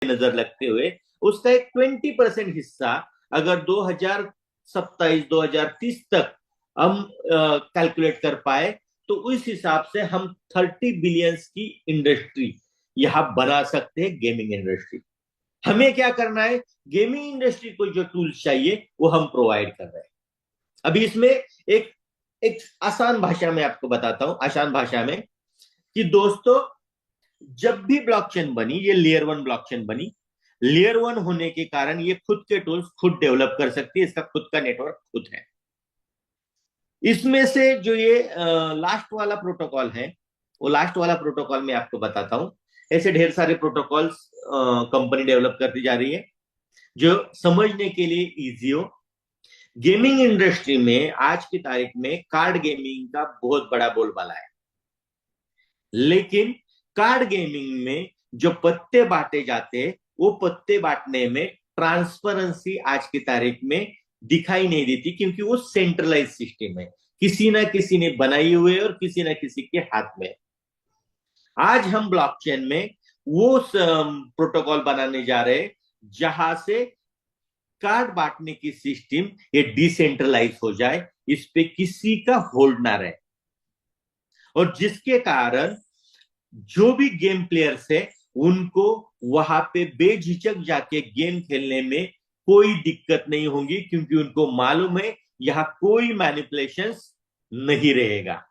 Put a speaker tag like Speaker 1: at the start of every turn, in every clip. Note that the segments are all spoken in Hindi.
Speaker 1: नजर रखते हुए उसका एक 20% हिस्सा अगर 2027 2030 तक हम कैलकुलेट कर पाए तो उस हिसाब से हम 30 बिलियंस की इंडस्ट्री यहां बना सकते हैं, गेमिंग इंडस्ट्री। हमें क्या करना है, गेमिंग इंडस्ट्री को जो टूल्स चाहिए वो हम प्रोवाइड कर रहे हैं। अभी इसमें एक एक आसान भाषा में आपको बताता हूं, आसान भाषा में, कि दोस्तों जब भी ब्लॉकचेन बनी, ये लेयर वन ब्लॉकचेन बनी। लेयर वन होने के कारण ये खुद के टूल्स खुद डेवलप कर सकती है, इसका खुद का नेटवर्क खुद है। इसमें से जो ये लास्ट वाला प्रोटोकॉल है, वो लास्ट वाला प्रोटोकॉल मैं आपको बताता हूं। ऐसे ढेर सारे प्रोटोकॉल्स कंपनी डेवलप करती जा रही है जो समझने के लिए इजी हो। गेमिंग इंडस्ट्री में आज की तारीख में कार्ड गेमिंग का बहुत बड़ा बोलबाला है, लेकिन कार्ड गेमिंग में जो पत्ते बांटे जाते हैं वो पत्ते बांटने में ट्रांसपेरेंसी आज की तारीख में दिखाई नहीं देती, क्योंकि वो सेंट्रलाइज सिस्टम है, किसी ना किसी ने बनाई हुई है और किसी ना किसी के हाथ में। आज हम ब्लॉकचेन में वो प्रोटोकॉल बनाने जा रहे हैं जहां से कार्ड बांटने की सिस्टम ये डिसेंट्रलाइज हो जाए, इस पे किसी का होल्ड ना रहे, और जिसके कारण जो भी गेम प्लेयर्स है उनको वहां पे बेझिझक जाके गेम खेलने में कोई दिक्कत नहीं होगी, क्योंकि उनको मालूम है यहां कोई मैनिपुलेशंस नहीं रहेगा।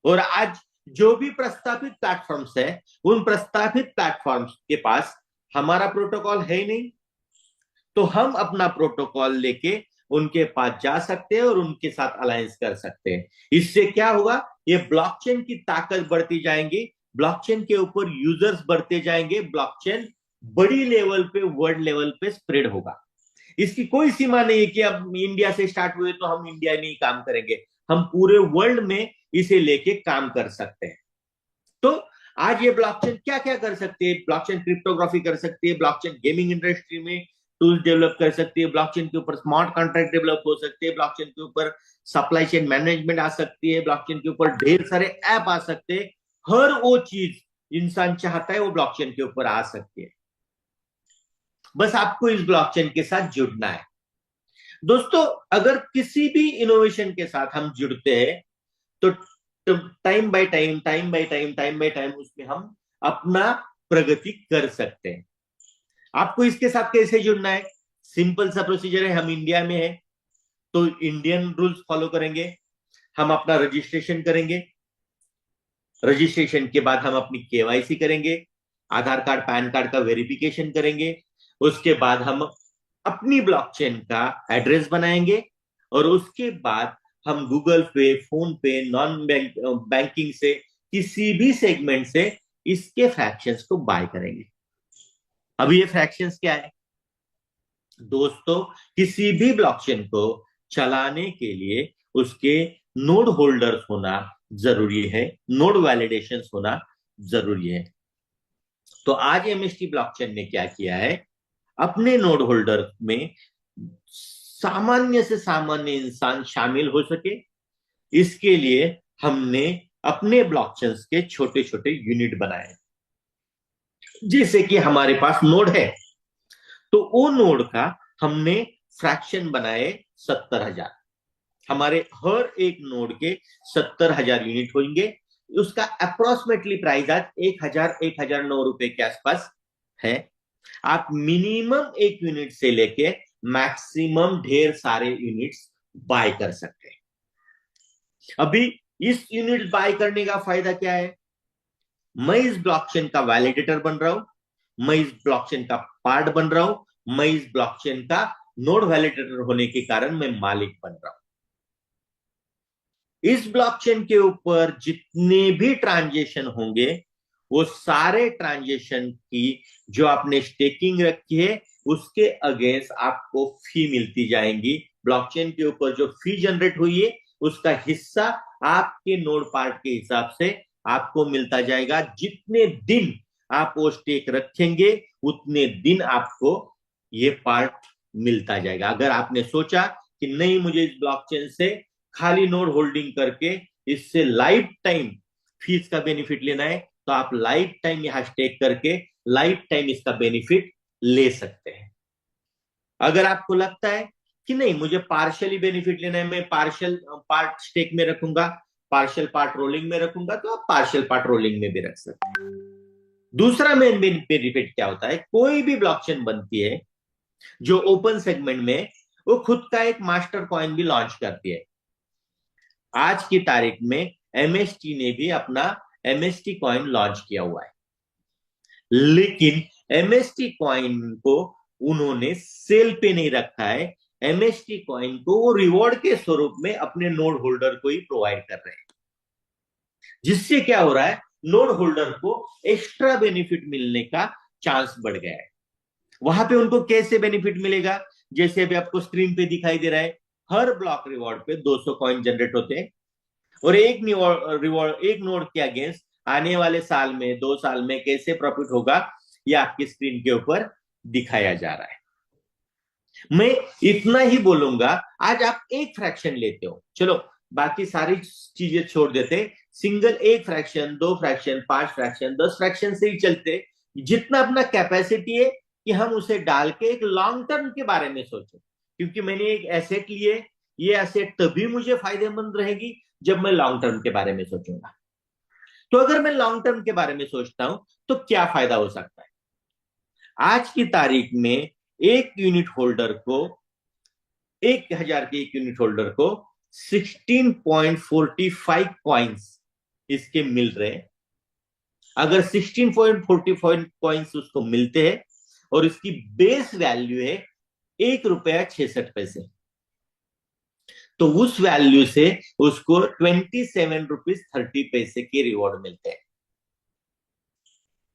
Speaker 1: और आज जो भी प्रस्तावित प्लेटफॉर्म्स है, उन प्रस्तावित प्लेटफॉर्म्स के पास हमारा प्रोटोकॉल है ही नहीं, तो हम अपना प्रोटोकॉल लेके उनके पास जा सकते हैं और उनके साथ अलायंस कर सकते हैं। इससे क्या होगा, ये ब्लॉकचेन की ताकत बढ़ती जाएंगी, ब्लॉकचेन के ऊपर यूजर्स बढ़ते जाएंगे, ब्लॉकचेन बड़ी लेवल पे, वर्ल्ड लेवल पे स्प्रेड होगा। इसकी कोई सीमा नहीं है कि अब इंडिया से स्टार्ट हुए तो हम इंडिया में ही काम करेंगे, हम पूरे वर्ल्ड में इसे लेके काम कर सकते हैं। तो आज ये ब्लॉकचेन क्या क्या कर सकती है, ब्लॉकचेन क्रिप्टोग्राफी कर सकती है, ब्लॉकचेन गेमिंग इंडस्ट्री में टूल्स डेवलप कर सकती है, ब्लॉकचेन के ऊपर स्मार्ट कॉन्ट्रैक्ट डेवलप हो सकते हैं, ब्लॉकचेन के ऊपर सप्लाई चेन मैनेजमेंट आ सकती है, ब्लॉकचेन के ऊपर ढेर सारे ऐप आ सकते हैं। हर वो चीज इंसान चाहता है वो ब्लॉकचेन के ऊपर आ सकती है, बस आपको इस ब्लॉकचेन के साथ जुड़ना है। दोस्तों अगर किसी भी इनोवेशन के साथ हम जुड़ते हैं तो time by time, time by time, time by time उसमें हम अपना प्रगति कर सकते हैं। आपको इसके साथ कैसे जुड़ना है, सिंपल सा प्रोसीजर है। हम इंडिया में है तो इंडियन रूल्स फॉलो करेंगे, हम अपना रजिस्ट्रेशन करेंगे, रजिस्ट्रेशन के बाद हम अपनी केवाईसी करेंगे, आधार कार्ड पैन कार्ड का वेरिफिकेशन करेंगे, उसके बाद हम अपनी ब्लॉकचेन का एड्रेस बनाएंगे, और उसके बाद हम गूगल पे, फोन पे, नॉन बैंकिंग से, किसी भी सेगमेंट से इसके फ्रैक्शंस को बाय करेंगे। अभी ये फ्रैक्शंस क्या है दोस्तों, किसी भी ब्लॉकचेन को चलाने के लिए उसके नोड होल्डर्स होना जरूरी है, नोड वैलिडेशंस होना जरूरी है। तो आज एमएसटी ब्लॉकचेन ने क्या किया है, अपने नोड होल्डर में सामान्य से सामान्य इंसान शामिल हो सके, इसके लिए हमने अपने ब्लॉकचेन्स के छोटे छोटे यूनिट बनाए। जैसे कि हमारे पास नोड है तो वो नोड का हमने फ्रैक्शन बनाए 70,000। हमारे हर एक नोड के 70,000 यूनिट होंगे। उसका अप्रोक्सीमेटली प्राइस आज 1,000 1,009 रुपए के आसपास है। आप मिनिमम एक यूनिट से लेके मैक्सिमम ढेर सारे यूनिट्स बाय कर सकते हैं। अभी इस यूनिट बाय करने का फायदा क्या है, मैं इस ब्लॉकचेन का वैलिडेटर बन रहा हूं, मैं इस ब्लॉकचेन का पार्ट बन रहा हूं, मैं इस ब्लॉकचेन का नोड वैलिडेटर होने के कारण मैं मालिक बन रहा हूं। इस ब्लॉकचेन के ऊपर जितने भी ट्रांजेक्शन होंगे वो सारे ट्रांजेक्शन की जो आपने स्टेकिंग रखी है उसके अगेंस्ट आपको फी मिलती जाएंगी। ब्लॉकचेन के ऊपर जो फी जनरेट हुई है उसका हिस्सा आपके नोड पार्ट के हिसाब से आपको मिलता जाएगा। जितने दिन आप वो स्टेक रखेंगे उतने दिन आपको ये पार्ट मिलता जाएगा। अगर आपने सोचा कि नहीं मुझे इस ब्लॉकचेन से खाली नोड होल्डिंग करके इससे लाइफ टाइम फीस का बेनिफिट लेना है, तो आप लाइफ टाइम यहां स्टेक करके लाइफ टाइम इसका बेनिफिट ले सकते हैं। अगर आपको लगता है कि नहीं मुझे पार्शियली बेनिफिट लेना है, मैं पार्शियल पार्ट स्टेक में रखूंगा, पार्शियल पार्ट रोलिंग में रखूंगा, तो आप पार्शियल पार्ट रोलिंग में भी रख सकते हैं। दूसरा मेन बेनिफिट क्या होता है, कोई भी ब्लॉकचेन बनती है जो ओपन सेगमेंट में, वो खुद का एक मास्टर कॉइन भी लॉन्च करती है। आज की तारीख में एमएसटी ने भी अपना एमएसटी कॉइन लॉन्च किया हुआ है, लेकिन एमएसटी कॉइन को उन्होंने सेल पे नहीं रखा है। एमएसटी कॉइन को वो रिवॉर्ड के स्वरूप में अपने नोड होल्डर को ही प्रोवाइड कर रहे हैं, जिससे क्या हो रहा है, नोड होल्डर को एक्स्ट्रा बेनिफिट मिलने का चांस बढ़ गया है। वहां पे उनको कैसे बेनिफिट मिलेगा, जैसे अभी आपको स्क्रीन पे दिखाई दे रहा है, हर ब्लॉक रिवॉर्ड पे 200 कॉइन जनरेट होते हैं, और एक रिवॉर्ड एक नोड के अगेंस्ट आने वाले साल में 2 साल में कैसे प्रॉफिट होगा, ये आपकी स्क्रीन के ऊपर दिखाया जा रहा है। मैं इतना ही बोलूंगा, आज आप एक फ्रैक्शन लेते हो, चलो बाकी सारी चीजें छोड़ देते, सिंगल एक फ्रैक्शन, 2 फ्रैक्शन, 5 फ्रैक्शन, 10 फ्रैक्शन से ही चलते, जितना अपना कैपेसिटी है कि हम उसे डाल के एक लॉन्ग टर्म के बारे में सोचो, क्योंकि मैंने एक एसेट लिए, ये एसेट तभी मुझे फायदेमंद रहेगी जब मैं लॉन्ग टर्म के बारे में सोचूंगा। तो अगर मैं लॉन्ग टर्म के बारे में सोचता हूं तो क्या फायदा हो सकता है। आज की तारीख में एक यूनिट होल्डर को, 1,000 के एक यूनिट होल्डर को 16.45 कॉइन्स इसके मिल रहे हैं। अगर 16.45 कॉइन्स उसको मिलते हैं और इसकी बेस वैल्यू है ₹1.66, तो उस वैल्यू से उसको 27 रुपीज 30 पैसे के रिवॉर्ड मिलते हैं।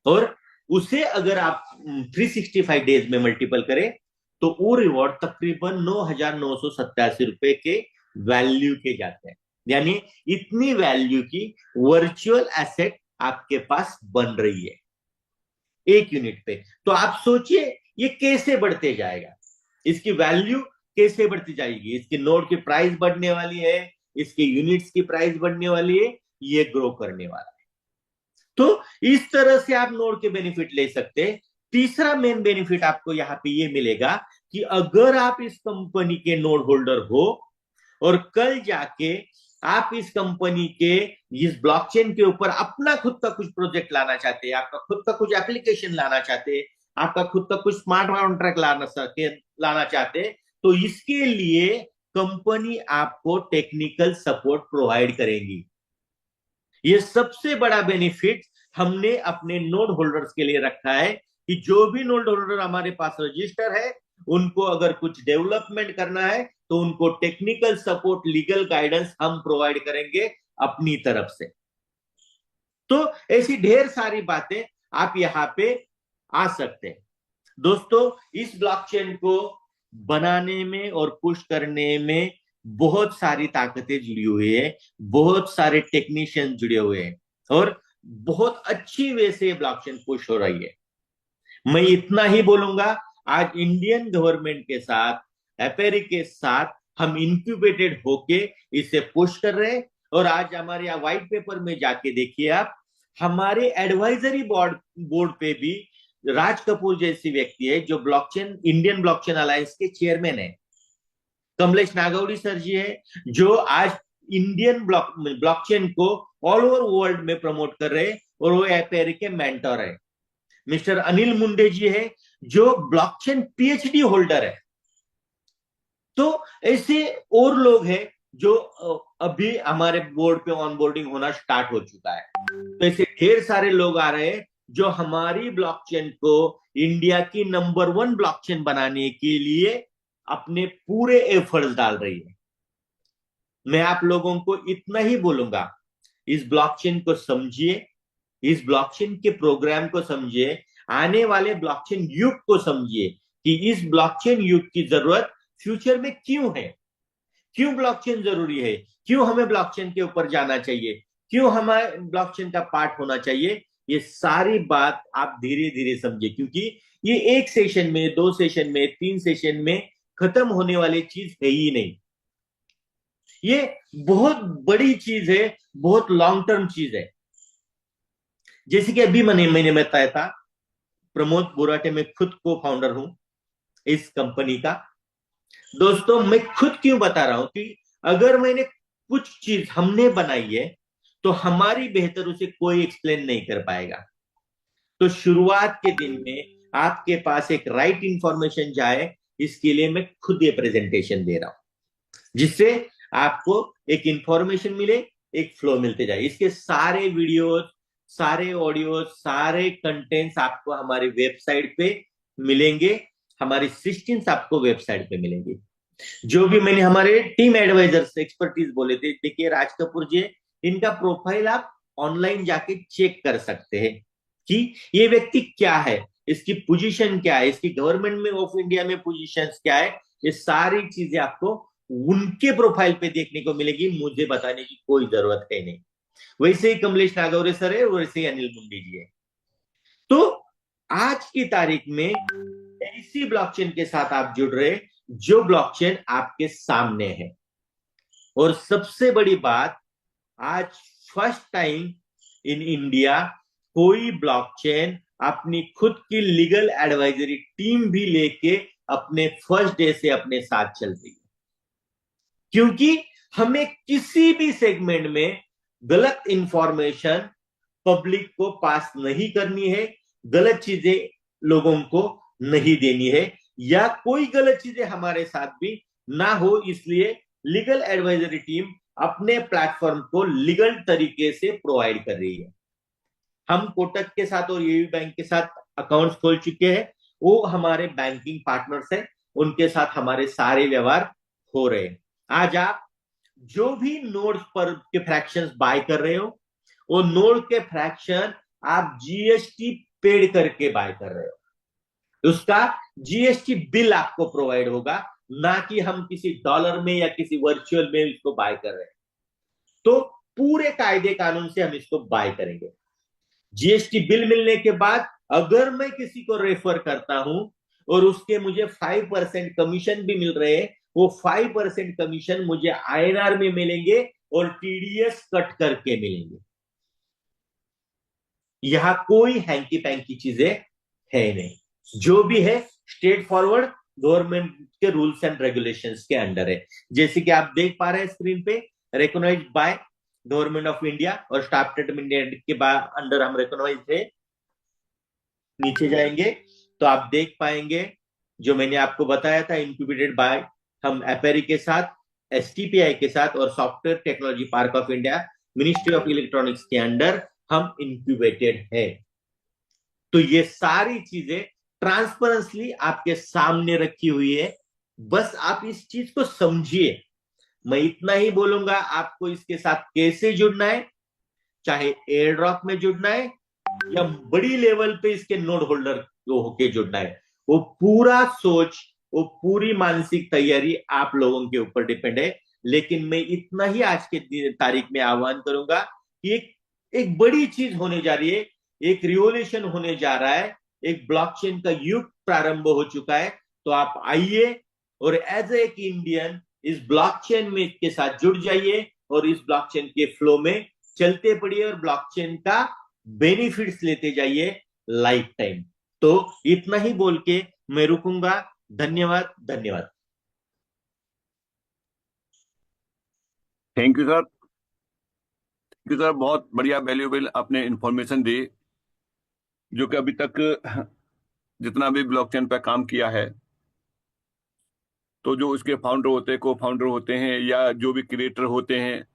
Speaker 1: और उसे अगर आप 365 डेज में मल्टीपल करें तो वो रिवॉर्ड तकरीबन 9,987 रुपए के वैल्यू के जाते हैं। यानी इतनी वैल्यू की वर्चुअल एसेट आपके पास बन रही है एक यूनिट पे। तो आप सोचिए ये कैसे बढ़ते जाएगा, इसकी वैल्यू कैसे बढ़ती जाएगी, इसकी नोड की प्राइस बढ़ने वाली है, इसके यूनिट्स की प्राइस बढ़ने वाली है, ये ग्रो करने वाला है। तो इस तरह से आप नोड के बेनिफिट ले सकते हैं। तीसरा मेन बेनिफिट आपको यहां पे ये मिलेगा कि अगर आप इस कंपनी के नोड होल्डर हो और कल जाके आप इस कंपनी के इस ब्लॉकचेन के ऊपर अपना खुद का कुछ प्रोजेक्ट लाना चाहते हैं, आपका खुद का कुछ एप्लीकेशन लाना चाहते हैं, आपका खुद का कुछ स्मार्ट कॉन्ट्रैक्ट लाना चाहते हैं, तो इसके लिए कंपनी आपको टेक्निकल सपोर्ट प्रोवाइड करेगी। ये सबसे बड़ा बेनिफिट हमने अपने नोड होल्डर्स के लिए रखा है कि जो भी नोड होल्डर हमारे पास रजिस्टर है, उनको अगर कुछ डेवलपमेंट करना है तो उनको टेक्निकल सपोर्ट, लीगल गाइडेंस हम प्रोवाइड करेंगे अपनी तरफ से। तो ऐसी ढेर सारी बातें आप यहां पे आ सकते हैं। दोस्तों, इस ब्लॉकचेन को बनाने में और पुश करने में बहुत सारी ताकतें जुड़ी हुई है, बहुत सारे टेक्नीशियन जुड़े हुए हैं, और बहुत अच्छी वे से ब्लॉकचेन पुश हो रही है। मैं इतना ही बोलूंगा, आज इंडियन गवर्नमेंट के साथ, एपेरिक के साथ हम इंक्यूबेटेड होके इसे पुश कर रहे हैं। और आज हमारे यहाँ व्हाइट पेपर में जाके देखिए आप, हमारे एडवाइजरी बोर्ड पे भी राज कपूर जैसी व्यक्ति है जो ब्लॉकचेन, इंडियन ब्लॉकचेन अलायंस के चेयरमैन है। कमलेश नागौड़ी सर जी है जो आज इंडियन ब्लॉकचेन को ऑल ओवर वर्ल्ड में प्रमोट कर रहे हैं, और वो एपेरिक के मेंटर है। मिस्टर अनिल मुंडे जी है जो ब्लॉकचेन पीएचडी होल्डर है। तो ऐसे और लोग हैं जो अभी हमारे बोर्ड पे ऑनबोर्डिंग होना स्टार्ट हो चुका है। तो ऐसे ढेर सारे लोग आ रहे हैं जो हमारी ब्लॉकचेन को इंडिया की नंबर 1 ब्लॉकचेन बनाने के लिए अपने पूरे एफर्ट्स डाल रही है। मैं आप लोगों को इतना ही बोलूंगा, इस ब्लॉकचेन को समझिए, इस ब्लॉकचेन के प्रोग्राम को समझिए, आने वाले ब्लॉकचेन युग को समझिए कि इस ब्लॉकचेन युग की जरूरत फ्यूचर में क्यों है, क्यों ब्लॉकचेन जरूरी है, क्यों हमें ब्लॉकचेन के ऊपर जाना चाहिए, क्यों हमें ब्लॉकचेन का पार्ट होना चाहिए। ये सारी बात आप धीरे धीरे समझिए, क्योंकि ये एक सेशन में, 2 सेशन में, 3 सेशन में खत्म होने वाली चीज है ही नहीं। ये बहुत बड़ी चीज है, बहुत लॉन्ग टर्म चीज है। जैसे कि अभी मैंने बताया था, प्रमोद बोराटे, मैं खुद को फाउंडर हूं इस कंपनी का। दोस्तों, मैं खुद क्यों बता रहा हूं कि अगर मैंने कुछ चीज हमने बनाई है तो हमारी बेहतर उसे कोई एक्सप्लेन नहीं कर पाएगा। तो शुरुआत के दिन में आपके पास एक राइट इंफॉर्मेशन जाए, इसके लिए मैं खुद ये प्रेजेंटेशन दे रहा हूं, जिससे आपको एक इंफॉर्मेशन मिले, एक फ्लो मिलते जाए। इसके सारे वीडियोस, सारे ऑडियो, सारे कंटेंट्स आपको हमारी वेबसाइट पे मिलेंगे, हमारी सिस्टम्स आपको वेबसाइट पे मिलेंगी। जो भी मैंने हमारे टीम एडवाइजर्स एक्सपर्टीज बोले थे, देखिए राज कपूर जी, इनका प्रोफाइल आप ऑनलाइन जाके चेक कर सकते हैं कि ये व्यक्ति क्या है, इसकी पोजीशन क्या है, इसकी गवर्नमेंट में ऑफ इंडिया में पोजीशन क्या है। ये सारी चीजें आपको उनके प्रोफाइल पे देखने को मिलेगी, मुझे बताने की कोई जरूरत है नहीं। वैसे ही कमलेश नागौरे सर है, वैसे ही अनिल मुंडी जी है। तो आज की तारीख में ऐसी ब्लॉकचेन के साथ आप जुड़ रहे जो ब्लॉकचेन आपके सामने है। और सबसे बड़ी बात, आज फर्स्ट टाइम इन इंडिया कोई ब्लॉकचेन अपनी खुद की लीगल एडवाइजरी टीम भी लेके अपने फर्स्ट डे से अपने साथ चल रही है। क्योंकि हमें किसी भी सेगमेंट में गलत इंफॉर्मेशन पब्लिक को पास नहीं करनी है, गलत चीजें लोगों को नहीं देनी है, या कोई गलत चीजें हमारे साथ भी ना हो, इसलिए लीगल एडवाइजरी टीम अपने प्लेटफॉर्म को लीगल तरीके से प्रोवाइड कर रही है। हम कोटक के साथ और यूबी बैंक के साथ अकाउंट्स खोल चुके हैं, वो हमारे बैंकिंग पार्टनर्स हैं, उनके साथ हमारे सारे व्यवहार हो रहे हैं। आज आप जो भी नोड्स पर के फ्रैक्शंस बाय कर रहे हो, वो नोड के फ्रैक्शन आप जीएसटी पेड करके बाय कर रहे हो, उसका जीएसटी बिल आपको प्रोवाइड होगा, ना कि हम किसी डॉलर में या किसी वर्चुअल में इसको बाय कर रहे हैं। तो पूरे कायदे कानून से हम इसको बाय करेंगे। जीएसटी बिल मिलने के बाद अगर मैं किसी को रेफर करता हूं और उसके मुझे 5% कमीशन भी मिल रहे हैं, वो 5% कमीशन मुझे आईएनआर में मिलेंगे और टीडीएस कट करके मिलेंगे। यहां कोई हैंकी पैंकी चीजें है नहीं, जो भी है स्ट्रेट फॉरवर्ड गवर्नमेंट के रूल्स एंड रेगुलेशंस के अंडर है। जैसे कि आप देख पा रहे हैं स्क्रीन पे, recognised by government of India और स्टाफ सेटलमेंट के बाद अंडर हम रिकॉग्नाइज है। नीचे जाएंगे तो आप देख पाएंगे जो मैंने आपको बताया था, इंक्यूबेटेड बाय हम एपेरी के साथ, एसटीपीआई के साथ और software technology park of India, ministry of electronics के अंडर हम इंक्यूबेटेड है। तो ये सारी चीजें ट्रांसपेरेंटली आपके सामने रखी हुई है, बस आप इस चीज को समझिए। मैं इतना ही बोलूंगा, आपको इसके साथ कैसे जुड़ना है, चाहे एयर ड्रॉप में जुड़ना है या बड़ी लेवल पे इसके नोड होल्डर को होके जुड़ना है, वो पूरा सोच, वो पूरी मानसिक तैयारी आप लोगों के ऊपर डिपेंड है। लेकिन मैं इतना ही आज के तारीख में आह्वान करूंगा कि एक बड़ी चीज होने जा रही है, एक रिवोल्यूशन होने जा रहा है, एक ब्लॉकचेन का युग प्रारंभ हो चुका है। तो आप आइए और एज एक इंडियन इस ब्लॉकचेन में के साथ जुड़ जाइए और इस ब्लॉकचेन के फ्लो में चलते पड़िए और ब्लॉकचेन का बेनिफिट्स लेते जाइए लाइफ टाइम। तो इतना ही बोल के मैं रुकूंगा। धन्यवाद, धन्यवाद।
Speaker 2: Thank you sir, thank you sir, बहुत बढ़िया वैल्यूएबल आपने इंफॉर्मेशन दी। जो कि अभी तक जितना भी ब्लॉकचेन पर काम किया है, तो जो उसके फाउंडर होते हैं, को फाउंडर होते हैं, या जो भी क्रिएटर होते हैं,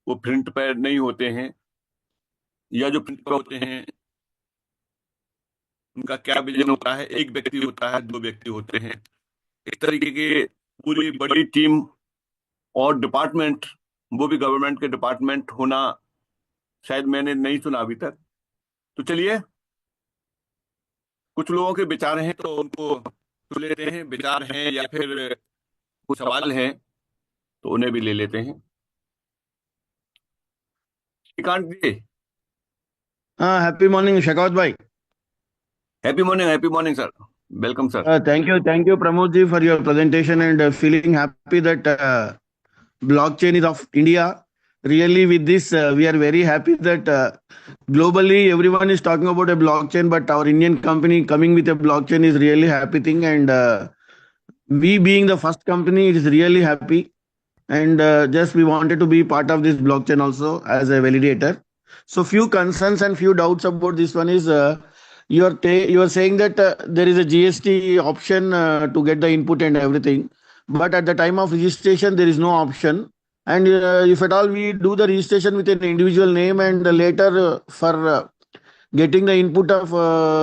Speaker 2: वो प्रिंट पर नहीं होते हैं, या जो प्रिंट पर होते हैं उनका क्या विजन होता है। एक व्यक्ति होता है, दो व्यक्ति होते हैं, इस तरीके की पूरी बड़ी टीम और डिपार्टमेंट, वो भी गवर्नमेंट के डिपार्टमेंट होना शायद मैंने नहीं सुना अभी तक। तो चलिए, कुछ लोगों के विचार हैं तो उनको सुन लेते हैं। विचार हैं या फिर कुछ सवाल हैं तो उन्हें भी ले लेते हैं। श्रीकांत जी,
Speaker 3: हाँ, हैप्पी मॉर्निंग शेखावत भाई।
Speaker 2: Happy morning sir, welcome sir.
Speaker 3: Thank you, Pramod ji, for your presentation and feeling happy that blockchain is of India Really, with this, we are very happy that globally everyone is talking about a blockchain, but our Indian company coming with a blockchain is really happy thing. And we being the first company, it is really happy. And just we wanted to be part of this blockchain also as a validator. So few concerns and few doubts about this one is you are saying that there is a GST option to get the input and everything, but at the time of registration there is no option. And if at all we do the registration with an individual name and later for getting the input of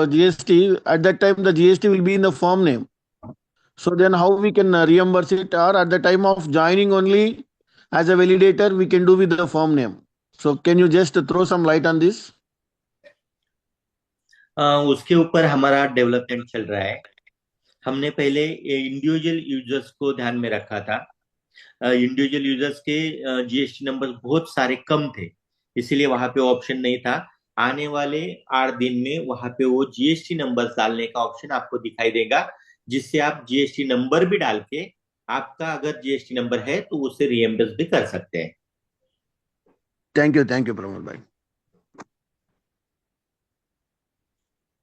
Speaker 3: GST, at that time the GST will be in the firm name. So then how we can reimburse it, or at the time of joining only as a validator we can do with the firm name. So can you just throw some light on this?
Speaker 1: उसके ऊपर हमारा डेवलपमेंट चल रहा है। हमने पहले इंडिविजुअल यूजर्स को ध्यान में रखा था। इंडिविजुअल यूजर्स के जीएसटी नंबर बहुत सारे कम थे, इसीलिए वहां पे ऑप्शन नहीं था। आने वाले 8 दिन में वहां पे वो जीएसटी नंबर डालने का ऑप्शन आपको दिखाई देगा, जिससे आप जीएसटी नंबर भी डाल के आपका अगर जीएसटी नंबर है तो उसे रीएम्बर्स भी कर सकते हैं।
Speaker 3: थैंक यू प्रमोद भाई।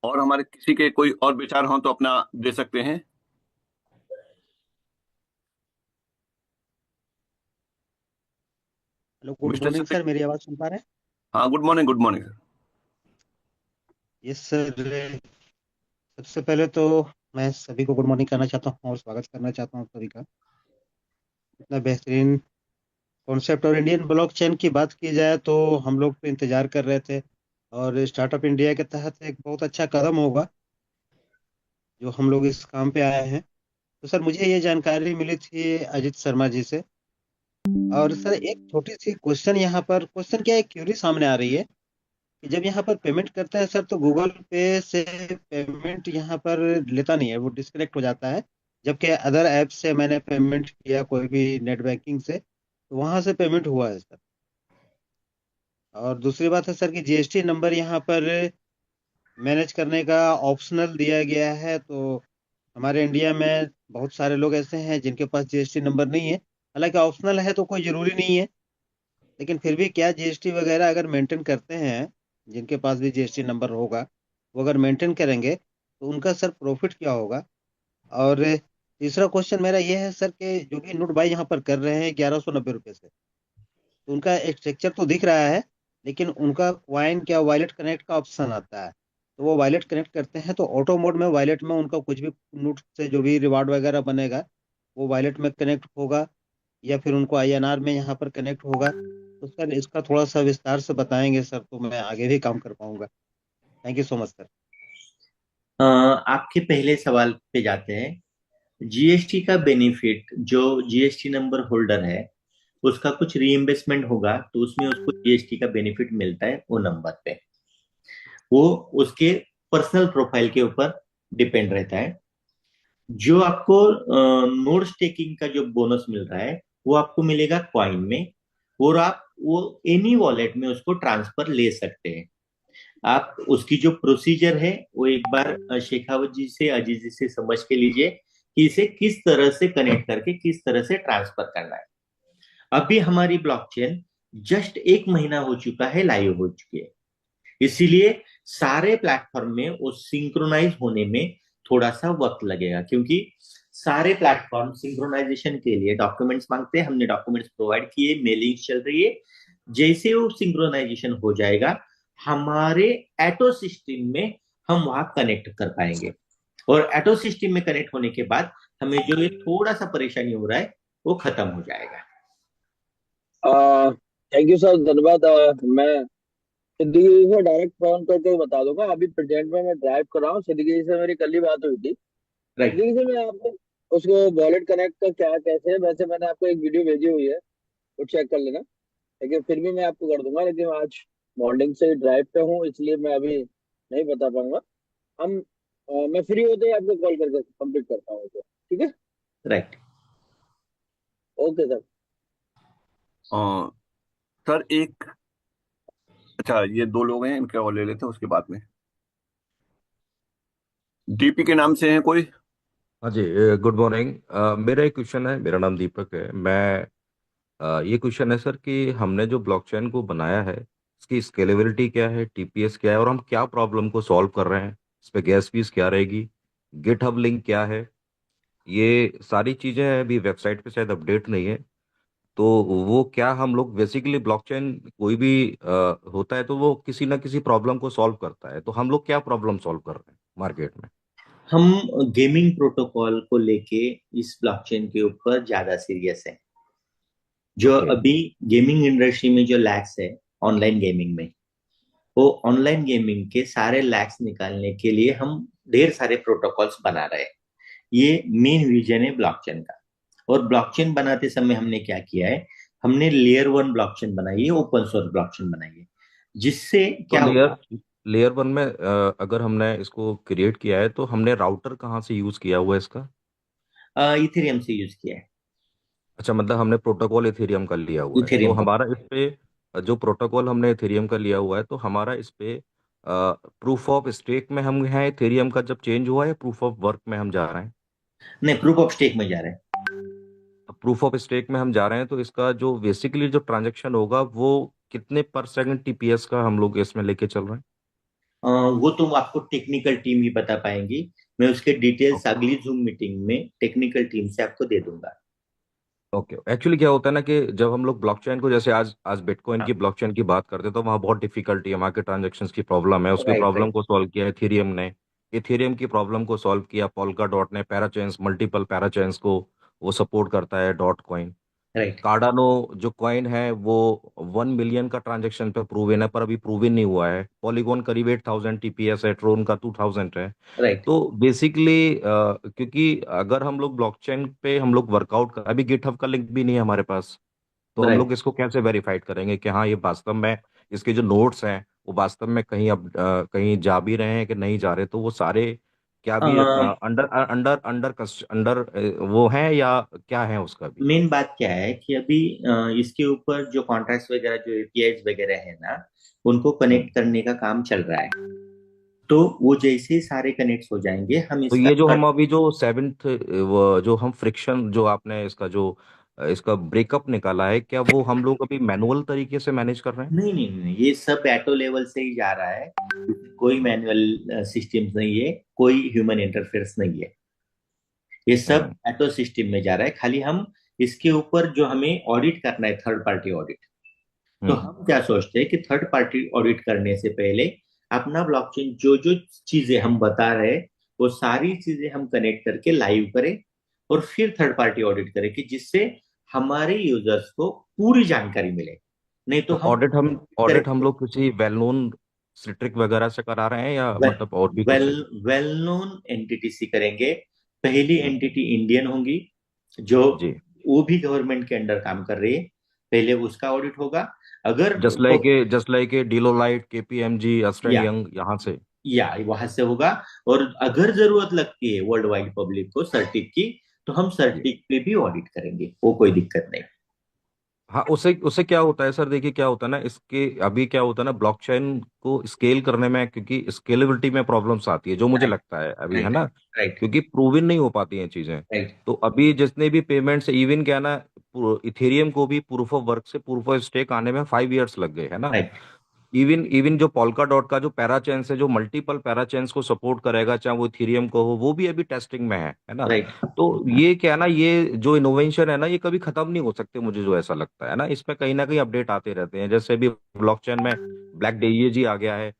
Speaker 2: और हमारे किसी के कोई और विचार हो तो अपना दे सकते हैं।
Speaker 4: Hello, good
Speaker 2: mister
Speaker 4: morning
Speaker 2: Satish,
Speaker 4: sir, मेरी आवाज सुन पा रहे हैं?
Speaker 2: हाँ, good morning, good morning sir.
Speaker 4: Yes sir, सबसे पहले तो मैं सभी को गुड मॉर्निंग करना चाहता हूँ और स्वागत करना चाहता हूँ सभी का। इतना बेहतरीन कॉन्सेप्ट। और इंडियन ब्लॉकचेन की बात की जाए तो हम लोग तो इंतजार कर रहे थे, और स्टार्टअप इंडिया के तहत एक बहुत अच्छा कदम होगा जो हम लोग इस काम पे आए हैं। तो सर, मुझे ये जानकारी मिली थी अजित शर्मा जी से। और सर, एक छोटी सी क्वेश्चन यहाँ पर, क्वेश्चन क्या है, क्यूरी सामने आ रही है कि जब यहाँ पर पेमेंट करते हैं सर, तो गूगल पे से पेमेंट यहाँ पर लेता नहीं है, वो डिस्कनेक्ट हो जाता है। जबकि अदर ऐप से मैंने पेमेंट किया, कोई भी नेट बैंकिंग से, तो वहां से पेमेंट हुआ है सर। और दूसरी बात है सर कि जीएसटी नंबर यहाँ पर मैनेज करने का ऑप्शनल दिया गया है। तो हमारे इंडिया में बहुत सारे लोग ऐसे हैं जिनके पास जीएसटी नंबर नहीं है। हालांकि ऑप्शनल है तो कोई जरूरी नहीं है, लेकिन फिर भी क्या जीएसटी वगैरह अगर मेंटेन करते हैं, जिनके पास भी जीएसटी नंबर होगा, वो अगर मेंटेन करेंगे तो उनका सर प्रॉफिट क्या होगा? और तीसरा क्वेश्चन मेरा ये है सर कि जो भी नोट बाई यहाँ पर कर रहे हैं 1190 रुपये से, तो उनका एक स्ट्रक्चर तो दिख रहा है, लेकिन उनका क्वाइन क्या वॉलेट कनेक्ट का ऑप्शन आता है, तो वो वॉलेट कनेक्ट करते हैं तो ऑटो मोड में वॉलेट में उनका कुछ भी नोट से जो भी रिवार्ड वगैरह बनेगा वो वॉलेट में कनेक्ट होगा, या फिर उनको आईएनआर में यहाँ पर कनेक्ट होगा? तो सर, इसका थोड़ा सा विस्तार से बताएंगे सर, तो मैं आगे भी काम कर पाऊंगा। Thank you so much sir.
Speaker 1: आपके पहले सवाल पे जाते हैं। जीएसटी का बेनिफिट जो जीएसटी नंबर होल्डर है उसका कुछ रीइंबर्समेंट होगा, तो उसमें उसको जीएसटी का बेनिफिट मिलता है वो नंबर पे। वो उसके पर्सनल प्रोफाइल के ऊपर डिपेंड रहता है। जो आपको नोड स्टेकिंग का जो बोनस मिल रहा है वो आपको मिलेगा क्वाइन में, और आप वो एनी वॉलेट में उसको ट्रांसफर ले सकते हैं। आप उसकी जो प्रोसीजर है वो एक बार शेखावत जी से, अजीत जी से समझ के लीजिए कि इसे किस तरह से कनेक्ट करके किस तरह से ट्रांसफर करना है। अभी हमारी ब्लॉकचेन जस्ट 1 महीना हो चुका है, लाइव हो चुकी है, इसीलिए सारे प्लेटफॉर्म में वो सिंक्रोनाइज होने में थोड़ा सा वक्त लगेगा, क्योंकि सारे प्लेटफॉर्म सिंक्रोनाइजेशन के लिए डॉक्यूमेंट्स मांगते हैं। हमने डॉक्यूमेंट्स प्रोवाइड किए, मेलिंग चल रही है। जैसे वो सिंक्रोनाइजेशन हो जाएगा हमारे एटो सिस्टम में हम वहां कनेक्ट कर पाएंगे, और एटो सिस्टम में कनेक्ट होने के बाद हमें जो ये थोड़ा सा परेशानी हो रहा है वो खत्म हो जाएगा।
Speaker 5: थैंक यू सर, धन्यवाद। मैं सिद्दीकी जी से डायरेक्ट फोन करके बता दूंगा। अभी प्रेजेंट में मैं ड्राइव कर रहा हूँ। सिद्दीकी जी से मेरी कल ही बात हुई थी।
Speaker 1: राइट।
Speaker 5: सिद्दीकी जी, मैं आपको उसको वॉलेट कनेक्ट का क्या कैसे है, वैसे मैंने आपको एक वीडियो भेजी हुई है, वो चेक कर लेना। लेकिन फिर भी मैं आपको कर दूंगा, लेकिन आज मॉर्निंग से ड्राइव पे हूँ इसलिए मैं अभी नहीं बता पाऊंगा। हम मैं फ्री होते ही आपको कॉल करके कंप्लीट करता हूँ इसे। ठीक है?
Speaker 1: राइट।
Speaker 5: Okay sir.
Speaker 2: सर एक, अच्छा, ये 2 लोग हैं, इनके और ले लेते हैं उसके बाद में। डीपी के नाम से हैं कोई?
Speaker 6: हाँ जी, गुड मॉर्निंग। मेरा एक क्वेश्चन है। मेरा नाम दीपक है। मैं ये क्वेश्चन है सर कि हमने जो ब्लॉकचेन को बनाया है, इसकी स्केलेबिलिटी क्या है, टीपीएस क्या है, और हम क्या प्रॉब्लम को सॉल्व कर रहे हैं, इस पे गैस फीस क्या रहेगी, गिटहब लिंक क्या है, ये सारी चीजें अभी वेबसाइट पे शायद अपडेट नहीं है। तो वो क्या, हम लोग बेसिकली ब्लॉकचेन कोई भी होता है तो वो किसी ना किसी प्रॉब्लम को सॉल्व करता है, तो हम लोग क्या प्रॉब्लम सॉल्व कर रहे हैं मार्केट में?
Speaker 1: हम गेमिंग प्रोटोकॉल को लेके इस ब्लॉकचेन के ऊपर ज्यादा सीरियस है। जो
Speaker 6: ओके।
Speaker 1: अभी गेमिंग इंडस्ट्री में जो लैक्स है ऑनलाइन गेमिंग में, वो ऑनलाइन गेमिंग के सारे लैक्स निकालने के लिए हम ढेर सारे प्रोटोकॉल्स बना रहे हैं। ये मेन विजन है ब्लॉकचेन का। और ब्लॉकचेन बनाते समय हमने क्या किया है, हमने लेयर 1 ब्लॉकचेन बनाई है, ओपन सोर्स ब्लॉकचेन बनाई है। जिससे
Speaker 6: तो
Speaker 1: क्या
Speaker 6: लेयर
Speaker 1: होगा,
Speaker 6: लेयर वन में अगर हमने इसको क्रिएट किया है तो हमने राउटर कहाँ से यूज किया हुआ है इसका?
Speaker 1: इथेरियम से यूज किया है।
Speaker 6: अच्छा, मतलब हमने प्रोटोकॉल इथेरियम का लिया हुआ है, तो
Speaker 1: इथेरियम का।
Speaker 6: हमारा इस पे जो प्रोटोकॉल हमने इथेरियम का लिया हुआ है, तो हमारा इस पे प्रूफ ऑफ स्टेक में हम हैं इथेरियम का जब चेंज हुआ है, प्रूफ ऑफ वर्क में हम जा रहे हैं?
Speaker 1: नहीं, प्रूफ ऑफ स्टेक में जा रहे हैं।
Speaker 6: प्रूफ ऑफ स्टेक में हम जा रहे हैं, तो इसका जो बेसिकली जो ट्रांजैक्शन होगा वो कितने पर सेकंड टीपीएस का हम लोग इसमें लेके चल रहे हैं?
Speaker 1: वो तो आपको टेक्निकल टीम ही बता पाएंगी। मैं उसके डिटेल्स
Speaker 6: ओके।
Speaker 1: अगली जूम मीटिंग में टेक्निकल टीम से आपको दे दूंगा।
Speaker 6: ओके, एक्चुअली क्या होता है ना कि जब हम लोग ब्लॉकचेन को, जैसे आज आज बिटकॉइन की ब्लॉकचेन की बात करते हैं, तो वहाँ बहुत डिफिकल्टी है, वहाँ के ट्रांजेक्शन्स की प्रॉब्लम है, उसकी
Speaker 1: राइट,
Speaker 6: प्रॉब्लम
Speaker 1: राइट,
Speaker 6: को सॉल्व किया इथेरियम ने। इथेरियम की प्रॉब्लम को सॉल्व किया पोल्का डॉट ने, पैराचेन्स, मल्टीपल पैराचेन्स को वो सपोर्ट करता है डॉट कॉइन।
Speaker 1: राइट।
Speaker 6: कार्डानो जो कॉइन है वो 1 मिलियन का ट्रांजेक्शन पे प्रूवन है, पर अभी प्रूवन नहीं हुआ है। पॉलीगॉन करीब 8,000 टीपीएस है, ट्रोन का 2,000 है।
Speaker 1: राइट,
Speaker 6: तो बेसिकली क्योंकि अगर हम लोग ब्लॉकचेन पे हम लोग वर्कआउट कर, अभी गिटहब का लिंक भी नहीं है हमारे पास, तो हम लोग
Speaker 1: राइट।
Speaker 6: इसको कैसे वेरीफाइड करेंगे कि हाँ ये वास्तव में, इसके जो नोट्स हैं वो वास्तव में कहीं अब कहीं जा भी रहे हैं कि नहीं जा रहे, तो वो सारे क्या भी अंडर अंडर अंडर अंडर वो हैं या क्या है उसका भी?
Speaker 1: मेन बात क्या है कि अभी इसके ऊपर जो कॉन्ट्रैक्ट्स वगैरह, जो एपीआई वगैरह है ना, उनको
Speaker 6: हम्म।
Speaker 1: कनेक्ट करने का काम चल रहा है। तो वो जैसे ही सारे कनेक्ट हो जाएंगे, हम
Speaker 6: तो
Speaker 1: इसका
Speaker 6: ये जो
Speaker 1: थर्ड।
Speaker 6: हम अभी जो सेवेंथ, जो हम फ्रिक्शन जो आपने इसका जो इसका ब्रेकअप निकाला है, क्या वो हम लोग अभी मैनुअल तरीके से मैनेज कर रहे हैं?
Speaker 1: नहीं, नहीं, नहीं, ये सब एटो लेवल से ही जा रहा है। कोई मैनुअल सिस्टम्स नहीं है, कोई ह्यूमन इंटरफेरेंस नहीं है। ये सब
Speaker 6: हम्म।
Speaker 1: एटो सिस्टम में जा रहा है। खाली हम इसके ऊपर जो हमें ऑडिट करना है, थर्ड पार्टी ऑडिट। तो
Speaker 6: हम्म।
Speaker 1: हम क्या सोचते हैं कि थर्ड पार्टी ऑडिट करने से पहले अपना ब्लॉकचेन जो जो चीजें हम बता रहे हैं, वो सारी चीजें हम कनेक्ट करके लाइव करें, और फिर थर्ड पार्टी ऑडिट करें, कि जिससे हमारे यूजर्स को पूरी जानकारी मिले। नहीं तो
Speaker 6: तो
Speaker 1: हम
Speaker 6: ऑडिट हम
Speaker 1: करेंगे।
Speaker 6: लोग किसी वेल नोन सिट्रिक वगैरह से करा रहे हैं या
Speaker 1: वेल
Speaker 6: मतलब और भी
Speaker 1: वेल
Speaker 6: कुछ है?
Speaker 1: वेल नोन एंटिटी से करेंगे। पहली
Speaker 6: हम्म।
Speaker 1: एंटिटी इंडियन होंगी, जो
Speaker 6: जी।
Speaker 1: वो भी गवर्नमेंट के अंडर काम कर रही है। पहले उसका ऑडिट होगा। अगर वो,
Speaker 6: जस्ट लाइक ए डिलोलाइट, केपीएमजी, अस्टर्न
Speaker 1: या
Speaker 6: यंग, यहाँ से?
Speaker 1: या वहां से होगा। और अगर जरूरत लगती है वर्ल्ड वाइड पब्लिक को सर्टिक की, तो हम
Speaker 6: जी।
Speaker 1: सर्टिक पे भी ऑडिट करेंगे, वो कोई दिक्कत नहीं।
Speaker 6: हाँ, उससे उससे क्या होता है सर, देखिए क्या होता है ना, इसके अभी क्या होता है ना, ब्लॉकचेन को स्केल करने में, क्योंकि स्केलेबिलिटी में प्रॉब्लम्स आती है जो मुझे
Speaker 1: राइट,
Speaker 6: लगता है अभी, है
Speaker 1: राइट,
Speaker 6: ना,
Speaker 1: राइट,
Speaker 6: क्योंकि प्रूवन नहीं हो पाती हैं चीजें।
Speaker 1: राइट,
Speaker 6: तो अभी जितने भी पेमेंट्स, इवन क्या ना, इथेरियम को भी प्रूफ ऑफ वर्क से प्रूफ ऑफ स्टेक आने में 5 इयर्स लग गए, है ना।
Speaker 1: राइट,
Speaker 6: इवन इवन जो पोल्का डॉट का जो पैराचेन्स है, जो मल्टीपल पैराचेन्स को सपोर्ट करेगा, चाहे वो इथेरियम को हो, वो भी अभी टेस्टिंग में है ना।
Speaker 1: राइट।
Speaker 6: तो ये क्या है ना, ये जो इनोवेशन है ना, ये कभी खत्म नहीं हो सकते, मुझे जो ऐसा लगता है ना, इसमें कहीं ना कहीं अपडेट आते रहते हैं, जैसे अभी ब्लॉकचेन में ब्लैक डीईएजी आ गया है।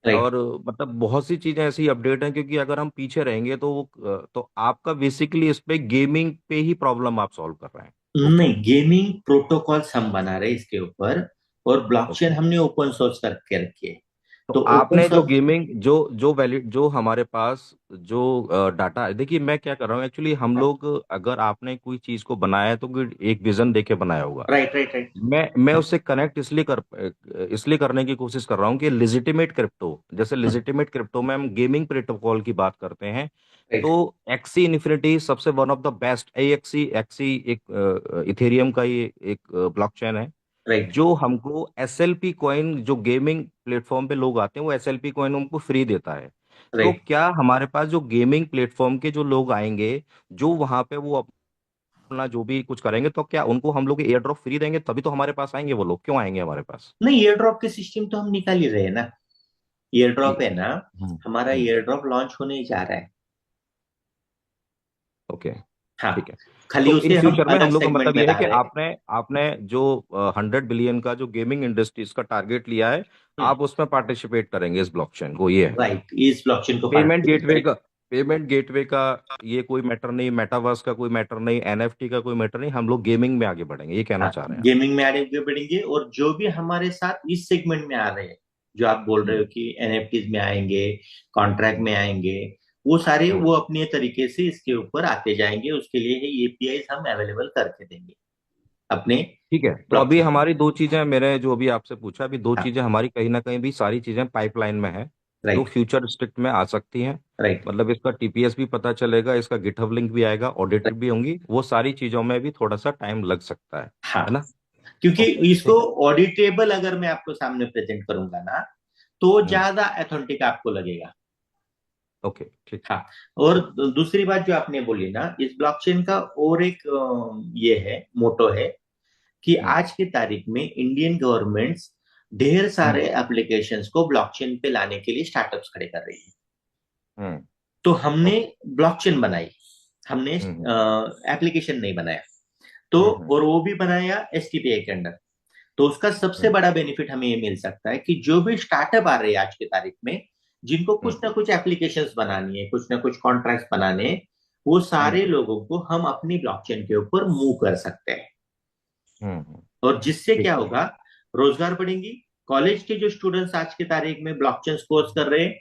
Speaker 1: राइट।
Speaker 6: और मतलब बहुत सी चीजें ऐसी अपडेट हैं, क्योंकि अगर हम पीछे रहेंगे तो तो आपका बेसिकली इस पे गेमिंग पे ही प्रॉब्लम आप सॉल्व कर रहे हैं?
Speaker 1: नहीं, गेमिंग प्रोटोकॉल्स हम बना रहे हैं इसके ऊपर, और ब्लॉकचेन
Speaker 6: ओके।
Speaker 1: हमने ओपन सोर्स करके रखी है।
Speaker 6: तो
Speaker 1: तो ओपन
Speaker 6: आपने जो
Speaker 1: सोर्स।
Speaker 6: गेमिंग जो जो वैलिड जो हमारे पास जो डाटा है, देखिए मैं क्या कर रहा हूँ एक्चुअली, हम लोग अगर आपने कोई चीज को बनाया है तो कोई एक विजन देके बनाया होगा।
Speaker 1: राइट, राइट, राइट,
Speaker 6: मैं उससे कनेक्ट इसलिए करने की कोशिश कर रहा हूँ कि लेजिटिमेट क्रिप्टो, जैसे लेजिटिमेट क्रिप्टो में हम गेमिंग प्रोटोकॉल की बात करते हैं,
Speaker 1: राइट,
Speaker 6: तो एक्सी इन्फिनिटी सबसे one of the best, Axie Axie एक इथेरियम का ही एक ब्लॉकचेन है,
Speaker 1: राइट,
Speaker 6: जो हमको एसएलपी कॉइन, जो गेमिंग प्लेटफॉर्म पे लोग आते हैं वो एसएलपी कॉइन हमको फ्री देता है। तो
Speaker 1: राइट।
Speaker 6: क्या हमारे पास जो गेमिंग प्लेटफॉर्म के जो लोग आएंगे, जो वहां पे वो अपना जो भी कुछ करेंगे, तो क्या उनको हम लोग एयर ड्रॉप फ्री देंगे तभी तो हमारे पास आएंगे वो लोग? क्यों आएंगे हमारे पास?
Speaker 1: नहीं, एयर ड्रॉप के सिस्टम तो हम निकाल ही रहे हैं ना। एयर ड्रॉप है ना,
Speaker 6: हम्म।
Speaker 1: हमारा
Speaker 6: हम्म।
Speaker 1: एयर ड्रॉप लॉन्च होने ही जा रहा है।
Speaker 6: ओके।
Speaker 1: हाँ,
Speaker 6: ठीक है।
Speaker 1: खाली
Speaker 6: तो इन
Speaker 1: उसे हम
Speaker 6: फ्यूचर में
Speaker 1: अलग
Speaker 6: हम लोग का
Speaker 1: सेगमेंट
Speaker 6: मतलब
Speaker 1: में
Speaker 6: ये है
Speaker 1: ला
Speaker 6: कि
Speaker 1: रहे हैं।
Speaker 6: आपने आपने जो 100 बिलियन का जो गेमिंग इंडस्ट्रीज का टारगेट लिया है, आप उसमें पार्टिसिपेट करेंगे इस ब्लॉकचेन को, ये है।
Speaker 1: राइट, इस ब्लॉकचेन को
Speaker 6: पेमेंट
Speaker 1: पार्टिसिपेट
Speaker 6: गेटवे
Speaker 1: करें।
Speaker 6: का पेमेंट गेटवे का ये कोई मैटर नहीं, मेटावर्स का कोई मैटर नहीं, एनएफटी का कोई मैटर नहीं, हम लोग गेमिंग में आगे बढ़ेंगे, ये कहना
Speaker 1: हाँ,
Speaker 6: चाह रहे हैं आप?
Speaker 1: गेमिंग में आगे बढ़ेंगे, और जो भी हमारे साथ इस सेगमेंट में आ रहे हैं, जो आप बोल रहे हो
Speaker 6: हम्म।
Speaker 1: कि एनएफटीज में आएंगे, कॉन्ट्रैक्ट
Speaker 6: हम्म।
Speaker 1: में आएंगे, वो सारे
Speaker 6: हम्म।
Speaker 1: वो अपने तरीके से इसके ऊपर आते जाएंगे। उसके लिए एपीआई हम अवेलेबल करके देंगे अपने
Speaker 6: ठीक है। तो अभी
Speaker 1: ब्लॉकचेन में।
Speaker 6: हमारी दो चीजें, मेरे जो अभी आपसे पूछा, अभी दो
Speaker 1: हाँ,
Speaker 6: चीजें हमारी कहीं ना कहीं भी सारी चीजें पाइपलाइन में है, जो
Speaker 1: राइट,
Speaker 6: फ्यूचर स्ट्रिक्ट में आ सकती हैं।
Speaker 1: राइट,
Speaker 6: मतलब इसका टीपीएस भी पता चलेगा, इसका गिटहब लिंक भी आएगा, ऑडिटर
Speaker 1: राइट।
Speaker 6: भी होंगी, वो सारी चीजों में भी थोड़ा सा टाइम लग सकता है
Speaker 1: हाँ,
Speaker 6: ना?
Speaker 1: क्योंकि
Speaker 6: ओके,
Speaker 1: इसको
Speaker 6: ठीक है।
Speaker 1: ऑडिटेबल अगर मैं आपको सामने प्रेजेंट करूंगा ना, तो
Speaker 6: हम्म।
Speaker 1: ज्यादा अथेंटिक आपको लगेगा।
Speaker 6: ओके, ठीक है।
Speaker 1: हाँ, और दूसरी बात जो आपने बोली ना, इस ब्लॉकचेन का और एक ये है, मोटो है कि
Speaker 6: हम्म।
Speaker 1: आज की तारीख में इंडियन गवर्नमेंट्स ढेर
Speaker 6: हम्म।
Speaker 1: सारे एप्लीकेशंस को ब्लॉकचेन पे लाने के लिए स्टार्टअप्स खड़े कर रही है।
Speaker 6: हम्म।
Speaker 1: तो हमने
Speaker 6: ओके।
Speaker 1: ब्लॉकचेन बनाई, हमने
Speaker 6: हम्म।
Speaker 1: एप्लीकेशन नहीं बनाया। तो
Speaker 6: हम्म।
Speaker 1: और वो भी बनाया एसटीपीआई के अंडर। तो उसका सबसे
Speaker 6: हम्म।
Speaker 1: बड़ा बेनिफिट हमें ये मिल सकता है कि जो भी स्टार्टअप आ रहे हैं आज की तारीख में, जिनको कुछ ना
Speaker 6: हम्म।
Speaker 1: कुछ एप्लीकेशंस बनानी है, कुछ ना कुछ कॉन्ट्रैक्ट्स बनाने हैं, वो सारे
Speaker 6: हम्म।
Speaker 1: लोगों को हम अपनी ब्लॉकचेन के ऊपर मूव कर सकते हैं।
Speaker 6: हम्म।
Speaker 1: और जिससे
Speaker 6: ठीक
Speaker 1: क्या
Speaker 6: है।
Speaker 1: होगा, रोजगार बढ़ेंगी। कॉलेज के जो स्टूडेंट्स आज की तारीख में ब्लॉकचेन कोर्स कर रहे हैं,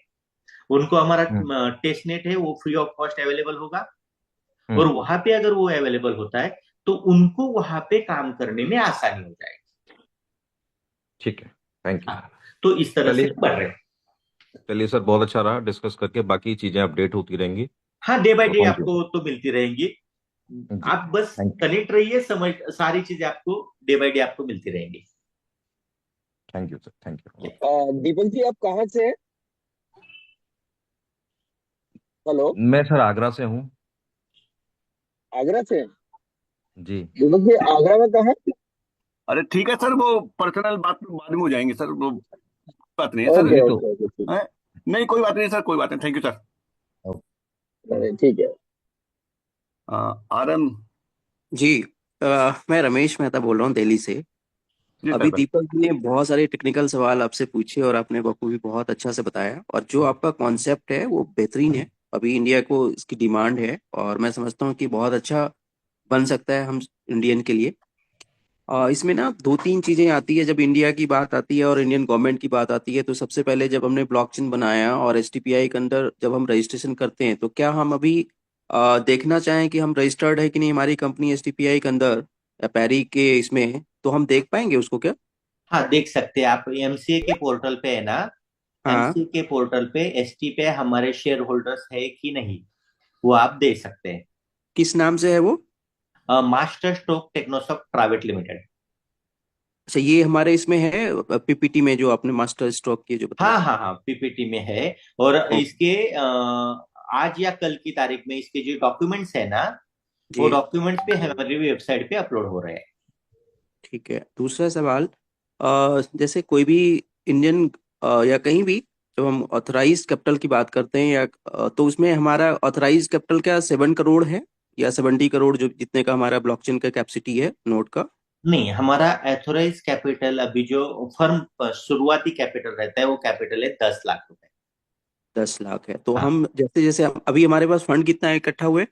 Speaker 1: उनको हमारा
Speaker 6: हम्म।
Speaker 1: टेस्ट नेट है वो फ्री ऑफ कॉस्ट अवेलेबल होगा। और
Speaker 6: हम्म।
Speaker 1: वहां पे अगर वो अवेलेबल होता है, तो उनको वहां पे काम करने में आसानी हो जाएगी।
Speaker 6: ठीक है। Thank you.
Speaker 1: हाँ, तो इस तरह से
Speaker 6: चलिए।
Speaker 1: बढ़ रहे हैं।
Speaker 6: चलिए सर, बहुत अच्छा रहा डिस्कस करके, बाकी चीजें अपडेट होती रहेंगी।
Speaker 1: हाँ, डे बाय
Speaker 6: तो
Speaker 1: डे
Speaker 6: थैंक यू।
Speaker 1: आपको तो मिलती रहेंगी।
Speaker 6: जी।
Speaker 1: आप बस
Speaker 6: थैंक यू।
Speaker 1: कनेक्ट रहिए, समझ सारी चीजें आपको डे बाय डे आपको मिलती रहेंगी।
Speaker 6: Thank you sir, thank you.
Speaker 5: Deepak ji, आप कहाँ से हैं? हेलो।
Speaker 6: मैं सर आगरा से हूँ।
Speaker 5: आगरा से हैं?
Speaker 6: जी।
Speaker 5: दीपक जी, आगरा में कहाँ?
Speaker 2: अरे ठीक है सर, वो पर्सनल बात बाद में हो जाएंगे सर, वो बात नहीं है सर।
Speaker 5: ओके
Speaker 6: नहीं तो।
Speaker 5: ओके ओके, ठीक
Speaker 2: हैं? नहीं, कोई बात नहीं सर, कोई बात नहीं, थैंक यू सर।
Speaker 5: है, ठीक है।
Speaker 2: आरएम।
Speaker 7: जी। मैं रमेश मेहता बोल रहा हूँ दिल्ली से।
Speaker 2: जी
Speaker 7: अभी
Speaker 2: सर।
Speaker 7: दीपक जी ने बहुत सारे टेक्निकल सवाल आपसे पूछे और आपने बखूबी बहुत अच्छा से बताया, और जो आपका कॉन्सेप्ट है वो बेहतरीन है। अभी इंडिया को इसकी डिमांड है और मैं समझता हूँ कि बहुत अच्छा बन सकता है हम इंडियन के लिए। इसमें ना दो तीन चीजें आती है जब इंडिया की बात आती है और इंडियन गवर्नमेंट की बात आती है। तो सबसे पहले जब हमने ब्लॉकचेन बनाया और एसटीपीआई के अंदर जब हम रजिस्ट्रेशन करते हैं, तो क्या हम अभी देखना चाहें कि हम रजिस्टर्ड है कि नहीं हमारी कंपनी एसटीपीआई के अंदर या पैरी के इसमें है, तो हम देख पाएंगे उसको क्या?
Speaker 1: हाँ, देख सकते हैं आप, एमसीए के पोर्टल पे है ना।
Speaker 7: हाँ।
Speaker 1: एमसीए के पोर्टल पे एसटी पे हमारे शेयर होल्डर्स है कि नहीं, वो आप देख सकते हैं।
Speaker 7: किस नाम से है वो?
Speaker 1: Master Stroke Technosoft Private Limited.
Speaker 7: अच्छा, ये हमारे इसमें है पीपीटी में जो आपने मास्टर स्ट्रोक की जो बताया?
Speaker 1: हाँ, हाँ, हाँ, पीपीटी में है। और
Speaker 7: ओके।
Speaker 1: इसके आज या कल की तारीख में इसके जो डॉक्यूमेंट्स है ना, वो
Speaker 7: जी।
Speaker 1: डॉक्यूमेंट्स पे हमारी वेबसाइट पे अपलोड हो रहे हैं।
Speaker 7: ठीक है। दूसरा सवाल, जैसे कोई भी इंडियन या कहीं भी जब हम ऑथराइज कैपिटल की बात करते हैं या तो उसमें हमारा ऑथराइज कैपिटल क्या 7 करोड़ है या 70 करोड़, जो जितने का हमारा ब्लॉकचेन का कैपेसिटी है नोट का?
Speaker 1: नहीं, हमारा एथोराइज कैपिटल अभी जो फर्म शुरुआती कैपिटल रहता है, वो कैपिटल है 10 लाख रुपए।
Speaker 7: 10 लाख है तो
Speaker 1: हाँ,
Speaker 7: हम जैसे जैसे अभी हमारे पास फंड कितना है इकट्ठा हुए?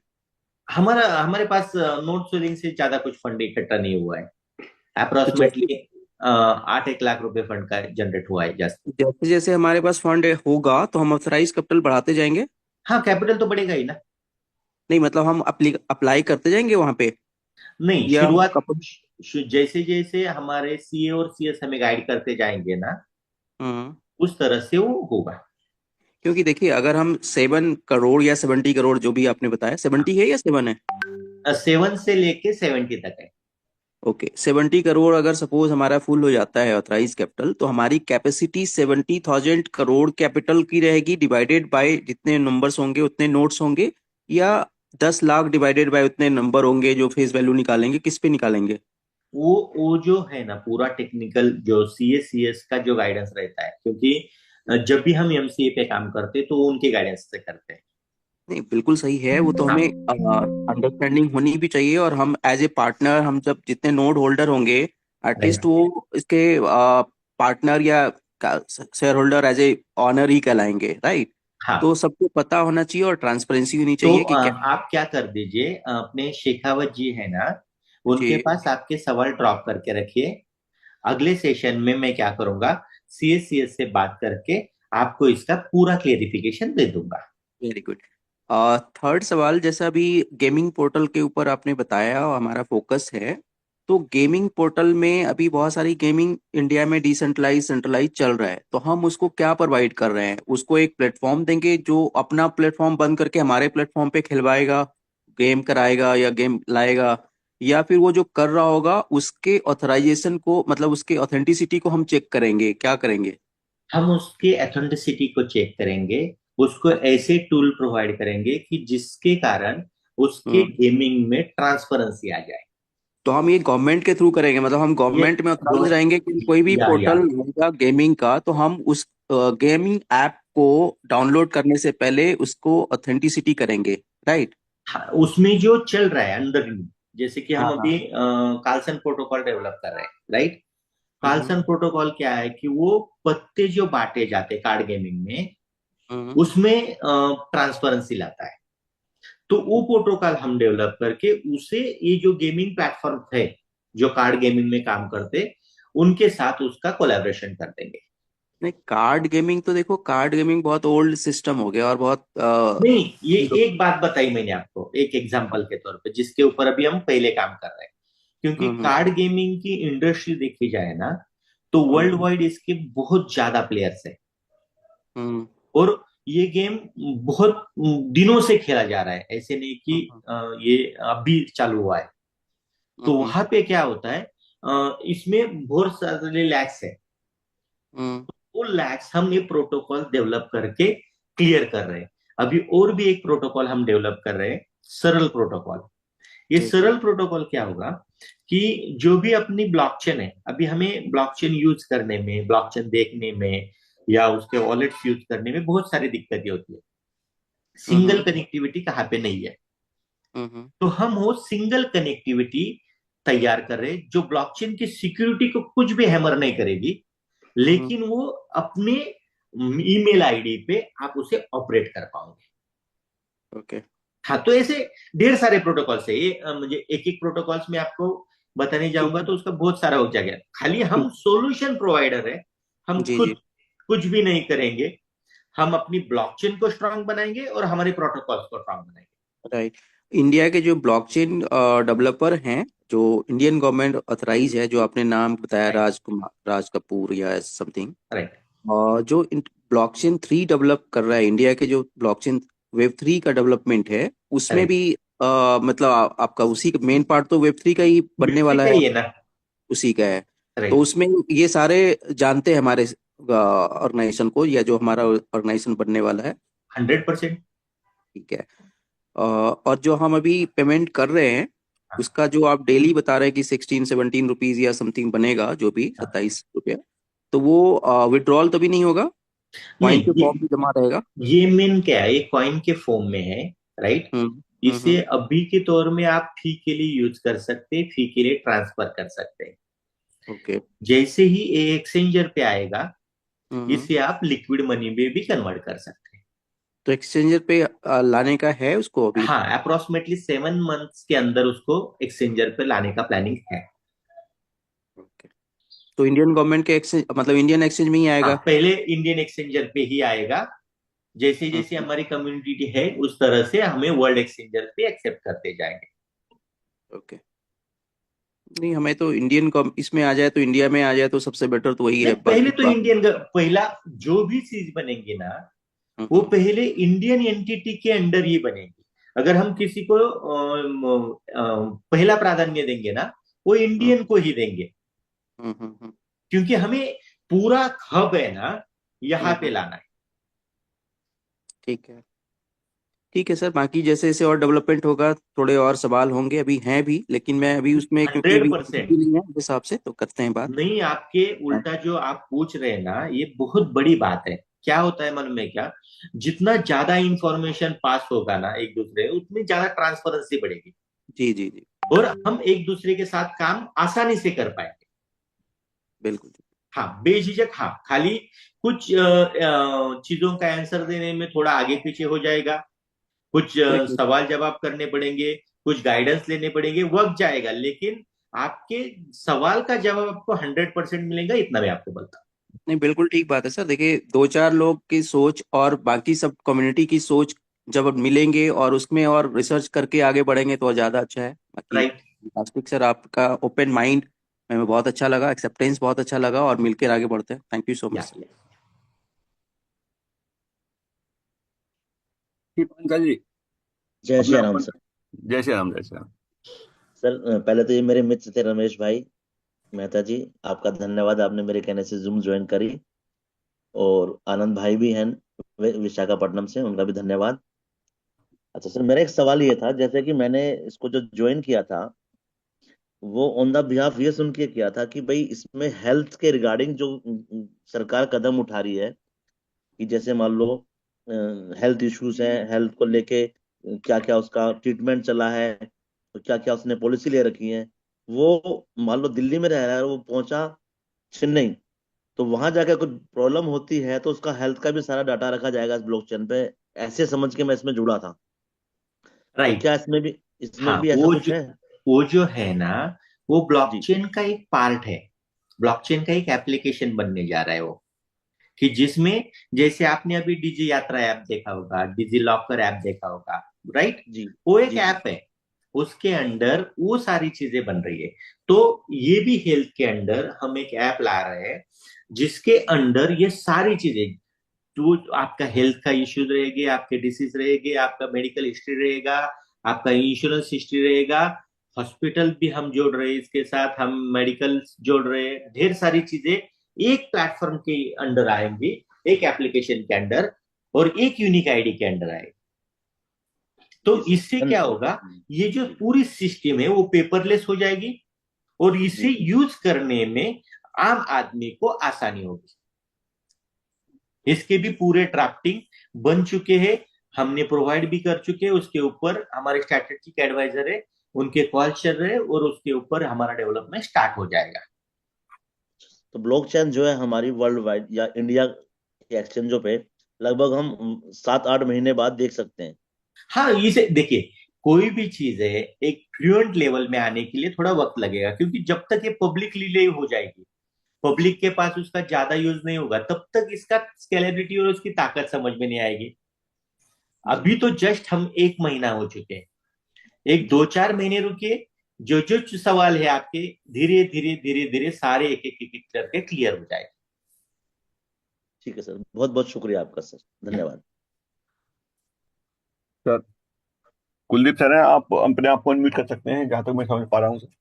Speaker 1: हमारे पास नोट शेयरिंग से ज्यादा कुछ फंड इकट्ठा नहीं हुआ है।
Speaker 7: तो जैसे
Speaker 1: अप्रोक्सीमेटली 8-1 लाख रुपए फंड का जनरेट हुआ है जस्ट।
Speaker 7: जैसे जैसे हमारे पास फंड होगा तो हम ऑथराइज कैपिटल बढ़ाते जाएंगे?
Speaker 1: हाँ, कैपिटल तो बढ़ेगा ही ना।
Speaker 7: नहीं मतलब हम अप्लाई करते जाएंगे वहां पे
Speaker 1: नहीं,
Speaker 7: या
Speaker 1: शुरुआत
Speaker 7: कब?
Speaker 1: जैसे जैसे हमारे सीए और सीएस हमें गाइड करते जाएंगे ना,
Speaker 7: हम्म।
Speaker 1: उस तरह से वो होगा।
Speaker 7: क्योंकि देखिए अगर हम 7 करोड़ या 70 करोड़ जो भी आपने बताया, 70 है या 7 है?
Speaker 1: 7 से लेके 70 तक है।
Speaker 7: ओके, 70 करोड़ अगर सपोज हमारा फुल हो जाता है ऑथराइज कैपिटल, तो हमारी कैपेसिटी 70,000 करोड़ कैपिटल की रहेगी डिवाइडेड बाय जितने नंबर्स होंगे उतने नोट्स होंगे, या 10 लाख डिवाइडेड बाय उतने नंबर होंगे जो फेस वैल्यू निकालेंगे, किस पे निकालेंगे?
Speaker 1: वो जो है ना पूरा टेक्निकल जो सीएस का जो गाइडेंस रहता है, क्योंकि जब भी हम एमसीए पे काम करते हैं तो वो उनके गाइडेंस से करते हैं।
Speaker 7: नहीं, बिल्कुल सही है, वो तो हमें अंडरस्टैंडिंग होनी भी चाहिए, और हम एज ए पार्टनर, हम जब जितने नोड होल्डर होंगे, एटलीस्ट
Speaker 1: राइट।
Speaker 7: वो इसके पार्टनर या shareholder as a owner ही कहलाएंगे, राइट?
Speaker 1: हाँ,
Speaker 7: तो सबको पता होना चाहिए और ट्रांसपेरेंसी होनी
Speaker 1: तो
Speaker 7: चाहिए कि क्या।
Speaker 1: आप क्या कर दीजिए, अपने शेखावत जी है ना, उनके
Speaker 7: जी,
Speaker 1: पास आपके सवाल ड्रॉप करके रखिए। अगले सेशन में मैं क्या करूंगा, सीएस से बात करके आपको इसका पूरा क्लेरिफिकेशन दे दूंगा।
Speaker 7: Very good. थर्ड सवाल, जैसा अभी गेमिंग पोर्टल के ऊपर आपने बताया और हमारा फोकस है, तो गेमिंग पोर्टल में अभी बहुत सारी गेमिंग इंडिया में डिसेंट्रलाइज सेंट्रलाइज चल रहा है, तो हम उसको क्या प्रोवाइड कर रहे हैं? उसको एक प्लेटफॉर्म देंगे जो अपना प्लेटफॉर्म बंद करके हमारे प्लेटफॉर्म पे खिलवाएगा, गेम कराएगा या गेम लाएगा, या फिर वो जो कर रहा होगा उसके ऑथराइजेशन को, मतलब उसके ऑथेंटिसिटी को हम चेक करेंगे, क्या करेंगे?
Speaker 1: हम उसके एथेंटिसिटी को चेक करेंगे, उसको ऐसे टूल प्रोवाइड करेंगे कि जिसके कारण उसके
Speaker 7: हम्म।
Speaker 1: गेमिंग में ट्रांसपेरेंसी आ जाए।
Speaker 7: तो हम ये गवर्नमेंट के थ्रू करेंगे, मतलब हम
Speaker 1: ये
Speaker 7: गवर्नमेंट में
Speaker 1: गो
Speaker 7: ऑथराइज रहेंगे कि कोई भी
Speaker 1: या
Speaker 7: पोर्टल होगा गेमिंग का, तो हम उस गेमिंग ऐप को डाउनलोड करने से पहले उसको ऑथेंटिसिटी करेंगे, राइट?
Speaker 1: हाँ, उसमें जो चल रहा है अंदर, जैसे कि हम
Speaker 7: हाँ, हाँ।
Speaker 1: अभी कार्लसन प्रोटोकॉल डेवलप कर रहे हैं, राइट।
Speaker 7: हम्म,
Speaker 1: कार्लसन प्रोटोकॉल क्या है कि वो पत्ते जो बांटे जाते कार्ड गेमिंग में,
Speaker 7: हम्म,
Speaker 1: उसमें ट्रांसपेरेंसी लाता है। तो वो प्रोटोकॉल हम डेवलप करके उसे ये जो गेमिंग प्लेटफॉर्म है जो कार्ड गेमिंग में काम करते, उनके साथ उसका कोलैबोरेशन कर देंगे।
Speaker 7: नहीं, कार्ड गेमिंग तो देखो, कार्ड गेमिंग बहुत ओल्ड सिस्टम हो गया और बहुत
Speaker 1: नहीं, ये एक बात बताई मैंने आपको एक एग्जांपल के तौर पे, जिसके ऊपर अभी हम पहले काम कर रहे हैं। क्योंकि
Speaker 7: हम्म,
Speaker 1: कार्ड गेमिंग की इंडस्ट्री देखी जाए ना, तो वर्ल्ड
Speaker 7: हम्म,
Speaker 1: वाइड इसके बहुत ज्यादा प्लेयर्स है,
Speaker 7: हम्म,
Speaker 1: और ये गेम बहुत दिनों से खेला जा रहा है, ऐसे नहीं कि
Speaker 7: हम्म,
Speaker 1: ये अभी चालू हुआ है। तो
Speaker 7: हम्म,
Speaker 1: वहां पे क्या होता है, इसमें बहुत सारे लैक्स है।
Speaker 7: हम्म,
Speaker 1: वो लैक्स हम ये प्रोटोकॉल डेवलप करके क्लियर कर रहे हैं। अभी और भी एक प्रोटोकॉल हम डेवलप कर रहे हैं, सरल प्रोटोकॉल। ये
Speaker 7: जी, जी,
Speaker 1: सरल प्रोटोकॉल क्या होगा कि जो भी अपनी ब्लॉकचेन है, अभी हमें ब्लॉकचेन यूज करने में, ब्लॉकचेन देखने में या उसके वॉलेट्स यूज करने में बहुत सारी दिक्कतें होती है।
Speaker 7: हम्म,
Speaker 1: सिंगल कनेक्टिविटी कहाँ पे नहीं है।
Speaker 7: हम्म,
Speaker 1: तो हम वो सिंगल कनेक्टिविटी तैयार कर रहे हैं जो ब्लॉकचेन की सिक्योरिटी को कुछ भी हैमर नहीं करेगी,
Speaker 7: हम्म,
Speaker 1: लेकिन वो अपने ईमेल आईडी पे आप उसे ऑपरेट कर पाओगे।
Speaker 7: ओके,
Speaker 1: हाँ, तो ऐसे ढेर सारे प्रोटोकॉल्स है ये, मुझे एक एक प्रोटोकॉल्स में आपको बताने
Speaker 7: ठीक
Speaker 1: जाऊंगा
Speaker 7: है,
Speaker 1: तो उसका बहुत सारा हो जाएगा। खाली हम
Speaker 7: ठीक,
Speaker 1: सॉल्यूशन प्रोवाइडर है, हम
Speaker 7: जी,
Speaker 1: खुद
Speaker 7: जी,
Speaker 1: कुछ भी नहीं करेंगे। हम अपनी ब्लॉकचेन को स्ट्रांग बनाएंगे और हमारे प्रोटोकॉल्स को स्ट्रांग बनाएंगे।
Speaker 7: राइट। इंडिया के जो ब्लॉकचेन डेवलपर हैं, जो इंडियन गवर्नमेंट ऑथराइज है, जो आपने नाम बताया,
Speaker 1: राइट।
Speaker 7: राज कपूर या समथिंग,
Speaker 1: राइट।
Speaker 7: और जो ब्लॉकचेन 3 डेवलप कर रहा है, इंडिया के जो ब्लॉकचेन वेब 3 का डेवलपमेंट है, उसमें
Speaker 1: राइट।
Speaker 7: भी मतलब आपका उसी का मेन पार्ट तो वेब 3 का ही बनने
Speaker 1: बिल्कुल
Speaker 7: वाला है,
Speaker 1: सही है ना।
Speaker 7: उसी का है। तो
Speaker 1: राइट।
Speaker 7: उसमें ये सारे जानते हैं हमारे ऑर्गेनाइजेशन को, या जो हमारा ऑर्गेनाइजेशन बनने वाला है?
Speaker 1: 100%।
Speaker 7: ठीक है। और जो हम अभी पेमेंट कर रहे हैं, उसका जो आप डेली बता रहे हैं कि 16-17 रुपीज या समथिंग बनेगा, जो भी 27 रुपया, तो वो विड्रॉल तभी नहीं होगा,
Speaker 1: नहीं,
Speaker 7: कॉइन के फॉर्म में जमा रहेगा?
Speaker 1: ये मेन क्या है, ये कॉइन के फॉर्म में है, राइट।
Speaker 7: हम्म,
Speaker 1: इसे अभी के तौर में आप फी के लिए यूज कर सकते हैं, फी के लिए ट्रांसफर कर सकते हैं।
Speaker 7: ओके।
Speaker 1: जैसे ही ये एक्सचेंजर पे आएगा,
Speaker 7: हम्म।
Speaker 1: इसे आप लिक्विड मनी में भी कन्वर्ट कर सकते हैं।
Speaker 7: तो एक्सचेंजर पे लाने का है उसको अभी?
Speaker 1: हाँ, अप्रोक्सीमेटली 7 मंथ्स के अंदर उसको एक्सचेंजर पे लाने का प्लानिंग है।
Speaker 7: ओके। तो इंडियन गवर्नमेंट के एक्सचेंज, मतलब इंडियन एक्सचेंज में ही
Speaker 1: हाँ,
Speaker 7: आएगा?
Speaker 1: पहले इंडियन एक्सचेंजर पे ही आएगा। जैसे जैसे
Speaker 7: हम्म,
Speaker 1: हमारी कम्युनिटी है उस तरह से हमें वर्ल्ड एक्सचेंजर पे एक्सेप्ट करते जाएंगे।
Speaker 7: ओके। नहीं, हमें तो इंडियन इसमें आ जाए, तो इंडिया में आ जाए तो सबसे बेटर तो वही
Speaker 1: नहीं,
Speaker 7: है,
Speaker 1: पहले
Speaker 7: बाकी
Speaker 1: तो
Speaker 7: बाकी।
Speaker 1: इंडियन पहला जो भी चीज बनेंगी ना, वो
Speaker 7: हम्म,
Speaker 1: पहले इंडियन एंटिटी के अंडर ही बनेगी। अगर हम किसी को पहला प्राधान्य देंगे ना, वो
Speaker 7: हम्म,
Speaker 1: इंडियन को ही देंगे।
Speaker 7: हम्म,
Speaker 1: क्योंकि हमें पूरा हब है ना, यहाँ पे
Speaker 7: हम्म,
Speaker 1: लाना है।
Speaker 7: ठीक है। ठीक है सर, बाकी जैसे जैसे और डेवलपमेंट होगा थोड़े और सवाल होंगे, अभी हैं भी, लेकिन मैं अभी उसमें क्योंकि अभी
Speaker 1: 100%।
Speaker 7: नहीं है उस हिसाब से, तो करते हैं बात।
Speaker 1: नहीं, आपके उल्टा जो आप पूछ रहे हैं ना, ये बहुत बड़ी बात है। क्या होता है मन में क्या, जितना ज्यादा इंफॉर्मेशन पास होगा ना एक दूसरे, उतनी ज्यादा ट्रांसपेरेंसी बढ़ेगी
Speaker 7: जी जी जी,
Speaker 1: और हम एक दूसरे के साथ काम आसानी से कर पाएंगे।
Speaker 7: बिल्कुल।
Speaker 1: हाँ, बेझिझक। हाँ, खाली कुछ चीजों का आंसर देने में थोड़ा आगे पीछे हो जाएगा, कुछ
Speaker 7: करेक्ट।
Speaker 1: सवाल जवाब करने पड़ेंगे, कुछ गाइडेंस लेने पड़ेंगे, वक्त जाएगा, लेकिन आपके सवाल का जवाब आपको 100% मिलेगा, इतना मैं आपको बताऊं।
Speaker 7: नहीं, बिल्कुल ठीक बात है सर। देखिए, दो चार लोग की सोच और बाकी सब कम्युनिटी की सोच जब मिलेंगे और उसमें और रिसर्च करके आगे बढ़ेंगे तो ज्यादा अच्छा है। बाकी
Speaker 1: राइट।
Speaker 7: फैंटास्टिक सर, आपका ओपन माइंड हमें बहुत अच्छा लगा, एक्सेप्टेंस बहुत अच्छा लगा, और मिलकर आगे बढ़ते हैं। थैंक यू सो मच
Speaker 1: या
Speaker 7: सर।
Speaker 2: ठीक अंकल जी,
Speaker 8: जय श्री
Speaker 2: अपना
Speaker 8: राम
Speaker 2: अपन।
Speaker 8: सर।
Speaker 2: जय श्री राम, जय श्री राम।
Speaker 8: सर पहले तो ये मेरे मित्र थे रमेश भाई मेहता जी, आपका धन्यवाद, आपने मेरे कहने से जूम ज्वाइन करी। और आनंद भाई भी हैं विशाखापट्टनम से, उनका भी धन्यवाद। अच्छा सर, मेरा एक सवाल ये था, जैसे कि मैंने इसको जो ज्वाइन किया था वो ऑन द बिहाफ ये सुन के किया था कि भाई इसमें हेल्थ के रिगार्डिंग जो सरकार कदम उठा रही है, कि जैसे मान लो हेल्थ इश्यूज हैं, हेल्थ को लेके क्या क्या उसका ट्रीटमेंट चला है, तो क्या क्या उसने पॉलिसी ले रखी है। वो मान लो दिल्ली में रह रहा है, वो पहुंचा चेन्नई, तो वहां जाकर कुछ प्रॉब्लम होती है तो उसका हेल्थ का भी सारा डाटा रखा जाएगा इस ब्लॉकचेन पे, ऐसे समझ के मैं इसमें जुड़ा था। तो
Speaker 1: राइट।
Speaker 8: क्या इसमें
Speaker 1: हाँ,
Speaker 8: भी ऐसा कुछ है?
Speaker 1: वो जो है ना, वो
Speaker 8: जी
Speaker 1: ब्लॉकचेन का एक पार्ट है। ब्लॉकचेन का एक एप्लीकेशन बनने जा रहा है वो, कि जिसमें, जैसे आपने अभी डिजी यात्रा ऐप देखा होगा, डिजी लॉकर ऐप देखा होगा, राइट।
Speaker 8: जी
Speaker 1: वो एक
Speaker 8: जी जी।
Speaker 1: ऐप है, उसके अंदर वो सारी चीजें बन रही है। तो ये भी हेल्थ के अंदर हम एक ऐप ला रहे हैं, जिसके अंदर ये सारी चीजें, तो आपका हेल्थ का इश्यूज रहेगी, आपके डिसीज रहेगी, आपका मेडिकल हिस्ट्री रहेगा, आपका इंश्योरेंस हिस्ट्री रहेगा, हॉस्पिटल भी हम जोड़ रहे हैं इसके साथ, हम मेडिकल जोड़ रहे हैं, ढेर सारी चीजें एक प्लेटफॉर्म के अंडर आएंगी, एक एप्लीकेशन के अंडर, और एक यूनिक आईडी के अंडर आएगी। तो
Speaker 8: जी सर
Speaker 1: इससे क्या होगा, ये जो
Speaker 8: जी
Speaker 1: पूरी सिस्टम है वो पेपरलेस हो जाएगी, और इसे
Speaker 8: जी
Speaker 1: यूज करने में आम आदमी को आसानी होगी। इसके भी पूरे ड्राफ्टिंग बन चुके हैं, हमने प्रोवाइड भी कर चुके हैं, उसके ऊपर हमारे स्ट्रैटेजिक एडवाइजर है, उनके कॉल चल रहे हैं, और उसके ऊपर हमारा डेवलपमेंट स्टार्ट हो जाएगा।
Speaker 8: तो ब्लॉकचेन जो है हमारी वर्ल्ड वाइड या इंडिया के एक्सचेंजों पे लगभग हम 7-8 महीने बाद देख सकते हैं।
Speaker 1: हाँ, इसे देखिए, कोई भी चीज है एक फ्लुएंट लेवल में आने के लिए थोड़ा वक्त लगेगा, क्योंकि जब तक ये पब्लिकली हो जाएगी, पब्लिक के पास उसका ज्यादा यूज नहीं होगा, तब तक इसका स्केलेबिलिटी और उसकी ताकत समझ में नहीं आएगी।
Speaker 8: जी
Speaker 1: अभी तो जस्ट हम 1 महीना हो चुके हैं, एक
Speaker 8: जी।
Speaker 1: 2-4 महीने रुकिए, जो जो सवाल है आपके, धीरे धीरे धीरे धीरे सारे एक एक एक एक करके क्लियर हो जाएगा।
Speaker 8: ठीक है सर, बहुत बहुत शुक्रिया आपका सर, धन्यवाद।
Speaker 2: सर कुलदीप सर हैं, आप अपने आप को अनम्यूट कर सकते हैं जहां तक मैं समझ पा रहा हूँ सर।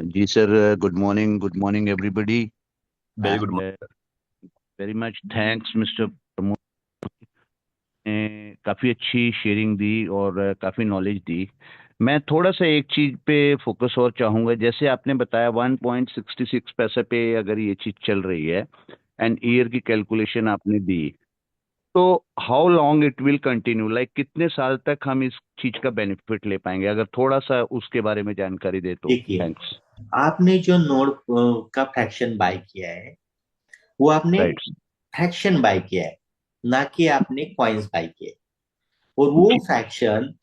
Speaker 9: जी sir, good morning everybody,
Speaker 2: very good
Speaker 9: and
Speaker 2: morning.
Speaker 9: Very much thanks mister Pramod ने काफ़ी अच्छी शेयरिंग दी और काफ़ी नॉलेज दी। मैं थोड़ा सा एक चीज़ पे फोकस और चाहूँगा। जैसे आपने बताया 1.66 पैसे पे अगर ये चीज़ चल रही है एंड ईयर की कैलकुलेशन आपने दी, तो how long it will continue, like कितने साल तक हम इस चीज़ का बेनिफिट ले पाएंगे? अगर थोड़ा सा उसके बारे में जानकारी दे तो
Speaker 1: देखिए,
Speaker 9: थैंक्स।
Speaker 1: आपने जो नोड का फ्रैक्शन बाय किया है, वो आपने
Speaker 9: राइट।
Speaker 1: फ्रैक्शन बाय किया है, ना कि आपने कॉइन्स बाय किए। और वो
Speaker 9: जी
Speaker 1: फ्रैक्शन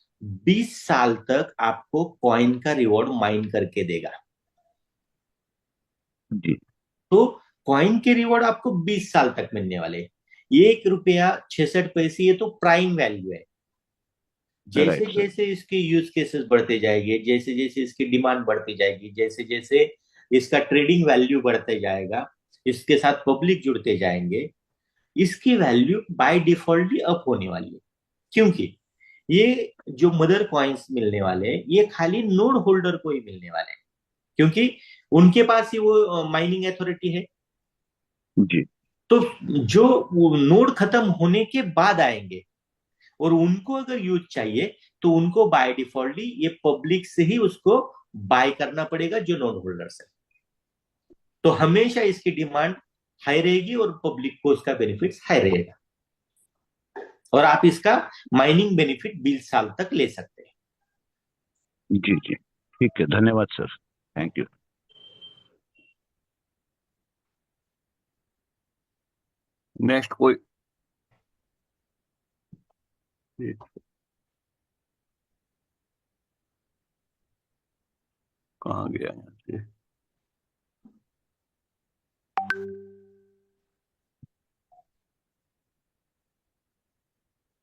Speaker 1: 20 साल तक आपको कॉइन का रिवॉर्ड माइन करके देगा।
Speaker 9: जी।
Speaker 1: तो कॉइन के रिवॉर्ड आपको 20 साल तक मिलने वाले। 1 रुपया 66 पैसे, ये तो प्राइम वैल्यू है। जैसे
Speaker 9: राइट सर।
Speaker 1: जैसे इसके यूज केसेस बढ़ते जाएंगे, जैसे जैसे इसकी डिमांड बढ़ती जाएगी, जैसे जैसे इसका ट्रेडिंग वैल्यू बढ़ते जाएगा, इसके साथ पब्लिक जुड़ते जाएंगे, इसकी value by default he up होने वाली है। क्योंकि ये जो मदर कॉइन्स मिलने वाले हैं, ये खाली नोड होल्डर को ही मिलने वाले हैं, क्योंकि उनके पास ही वो माइनिंग अथॉरिटी है।
Speaker 9: जी।
Speaker 1: तो जो नोड खत्म होने के बाद आएंगे, और उनको अगर यूज चाहिए तो उनको बाय डिफॉल्टली ये पब्लिक से ही उसको बाय करना पड़ेगा जो नोट होल्डर्स है। तो हमेशा इसकी डिमांड हाई रहेगी और पब्लिक को उसका बेनिफिट हाई रहेगा, और आप इसका माइनिंग बेनिफिट 20 साल तक ले सकते हैं।
Speaker 9: जी जी, ठीक है, धन्यवाद सर, थैंक यू।
Speaker 2: नेक्स्ट कोई? कहाँ गया यहाँ से?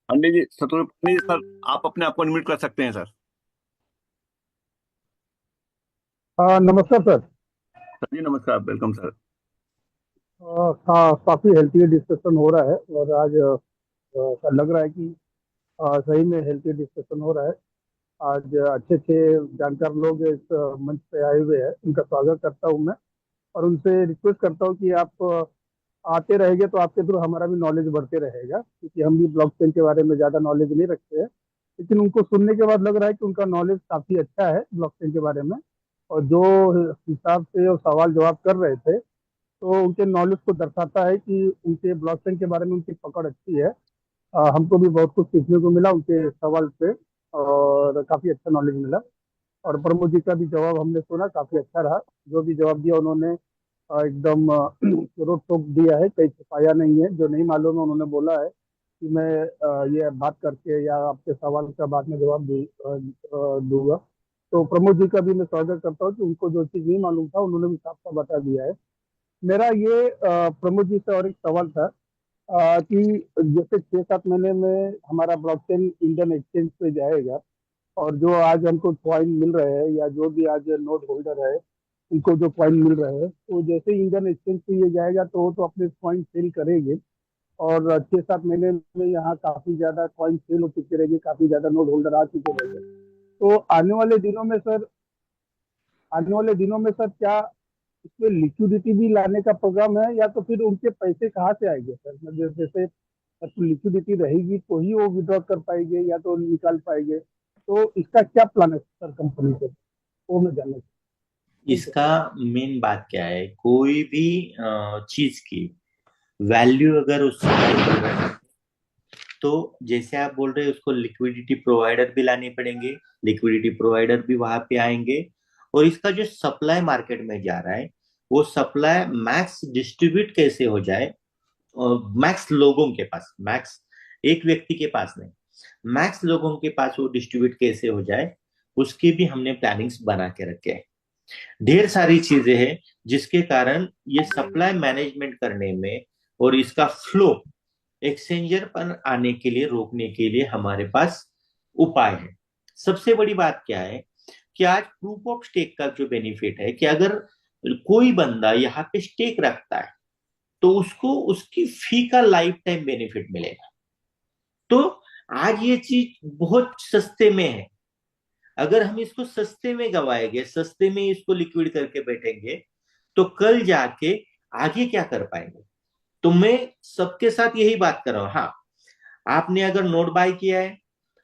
Speaker 2: पंडित जी, शत्रुघ्न पंडित जी, सर आप अपने आप को अनम्यूट कर सकते हैं सर।
Speaker 10: नमस्कार सर।
Speaker 2: सर जी नमस्कार, वेलकम सर।
Speaker 10: काफी हेल्थी डिस्कशन हो रहा है और आज लग रहा है कि सही में हेल्थी डिस्कशन हो रहा है। आज अच्छे अच्छे जानकार लोग इस मंच पे आए हुए हैं, उनका स्वागत करता हूं मैं और उनसे रिक्वेस्ट करता हूं कि आप आते रहेंगे तो आपके थ्रू हमारा भी नॉलेज बढ़ते रहेगा, क्योंकि हम भी ब्लॉकचेन के बारे में ज़्यादा नॉलेज नहीं रखते हैं, लेकिन उनको सुनने के बाद लग रहा है कि उनका नॉलेज काफ़ी अच्छा है ब्लॉकचेन के बारे में। और जो हिसाब से वो सवाल जवाब कर रहे थे तो उनके नॉलेज को दर्शाता है कि उनके ब्लॉकचेन के बारे में उनकी पकड़ अच्छी है। हमको भी बहुत कुछ सीखने को मिला उनके सवाल से और काफ़ी अच्छा नॉलेज मिला। और प्रमोद जी का भी जवाब हमने सुना, काफ़ी अच्छा रहा। जो भी जवाब दिया उन्होंने एकदम रोक टोक दिया है, कहीं छुपाया नहीं है। जो नहीं मालूम है उन्होंने बोला है कि मैं ये बात करके या आपके सवाल का बाद में जवाब दूंगा। तो प्रमोद जी का भी मैं स्वागत करता हूँ कि उनको जो चीज़ नहीं मालूम था उन्होंने भी साफ साफ बता दिया है। मेरा ये प्रमोद जी से और एक सवाल था कि जैसे 6-7 महीने में हमारा ब्लॉकचेन इंडियन एक्सचेंज पे जाएगा और जो आज हमको कॉइन मिल रहे हैं या जो भी आज नोट होल्डर है उनको जो कॉइन मिल रहे हैं, तो जैसे इंडियन एक्सचेंज पे ये जाएगा तो वो तो अपने कॉइन सेल करेंगे और 6-7 महीने में यहाँ काफी ज्यादा कॉइन सेल हो चुके रहेंगे, काफी ज्यादा नोट होल्डर आ चुके रहेंगे। तो आने वाले दिनों में सर क्या इसमें लिक्विडिटी भी लाने का प्रोग्राम है, या तो फिर उनके पैसे कहाँ से आएंगे सर? मतलब जैसे लिक्विडिटी रहेगी तो ही वो विड्रॉ कर पाएंगे या तो निकाल पाएंगे, तो इसका क्या प्लान है सर कंपनी से, वो मैं जानना चाहूँ।
Speaker 1: इसका मेन बात क्या है, कोई भी चीज की वैल्यू अगर उस समय बढ़ रहा है तो जैसे आप बोल रहे हैं उसको लिक्विडिटी प्रोवाइडर भी लाने पड़ेंगे, लिक्विडिटी प्रोवाइडर भी वहां पे आएंगे, और इसका जो सप्लाई मार्केट में जा रहा है वो सप्लाई मैक्स डिस्ट्रीब्यूट कैसे हो जाए, और मैक्स लोगों के पास, मैक्स एक व्यक्ति के पास नहीं, मैक्स लोगों के पास वो डिस्ट्रीब्यूट कैसे हो जाए, उसकी भी हमने प्लानिंग्स बना के रखे हैं। ढेर सारी चीजें हैं जिसके कारण ये सप्लाई मैनेजमेंट करने में और इसका फ्लो एक्सचेंजर पर आने के लिए रोकने के लिए हमारे पास उपाय है। सबसे बड़ी बात क्या है कि आज प्रूफ ऑफ स्टेक का जो बेनिफिट है कि अगर कोई बंदा यहाँ पे स्टेक रखता है तो उसको उसकी फी का लाइफ टाइम बेनिफिट मिलेगा। तो आज ये चीज बहुत सस्ते में है, अगर हम इसको सस्ते में गवाएंगे, सस्ते में इसको लिक्विड करके बैठेंगे तो कल जाके आगे क्या कर पाएंगे। तो मैं सबके साथ यही बात कर रहा हूं। हाँ, आपने अगर नोट बाय किया है,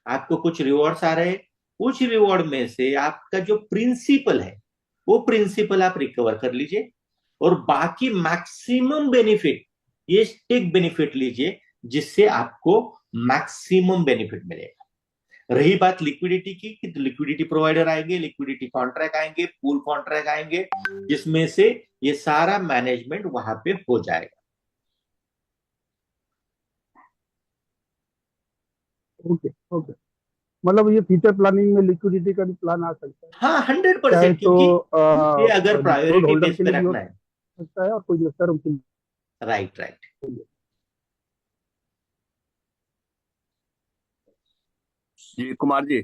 Speaker 1: आपको कुछ रिवॉर्ड्स आ रहे हैं, कुछ रिवॉर्ड में से आपका जो प्रिंसिपल है वो प्रिंसिपल आप रिकवर कर लीजिए, और बाकी मैक्सिमम बेनिफिट ये स्टेक बेनिफिट लीजिए जिससे आपको मैक्सिमम बेनिफिट मिलेगा। रही बात लिक्विडिटी की, कि लिक्विडिटी प्रोवाइडर आएंगे, लिक्विडिटी कॉन्ट्रैक्ट आएंगे, पूल कॉन्ट्रैक्ट आएंगे, जिसमें से ये सारा मैनेजमेंट वहां पे हो जाएगा।
Speaker 10: ओके ओके, मतलब ये फ्यूचर प्लानिंग में लिक्विडिटी का भी प्लान आ सकता है।
Speaker 1: हाँ, 100%,
Speaker 10: चाहे
Speaker 1: क्योंकि
Speaker 10: तो
Speaker 1: ये अगर
Speaker 10: नोट
Speaker 1: प्रायोरिटी
Speaker 10: होल्डर
Speaker 1: बेस
Speaker 10: के
Speaker 1: पे
Speaker 10: लिए भी हो
Speaker 1: रखना है।
Speaker 10: सकता है और कोई इन्वेस्टर उनके लिए।
Speaker 1: Right right.
Speaker 2: जी कुमार जी,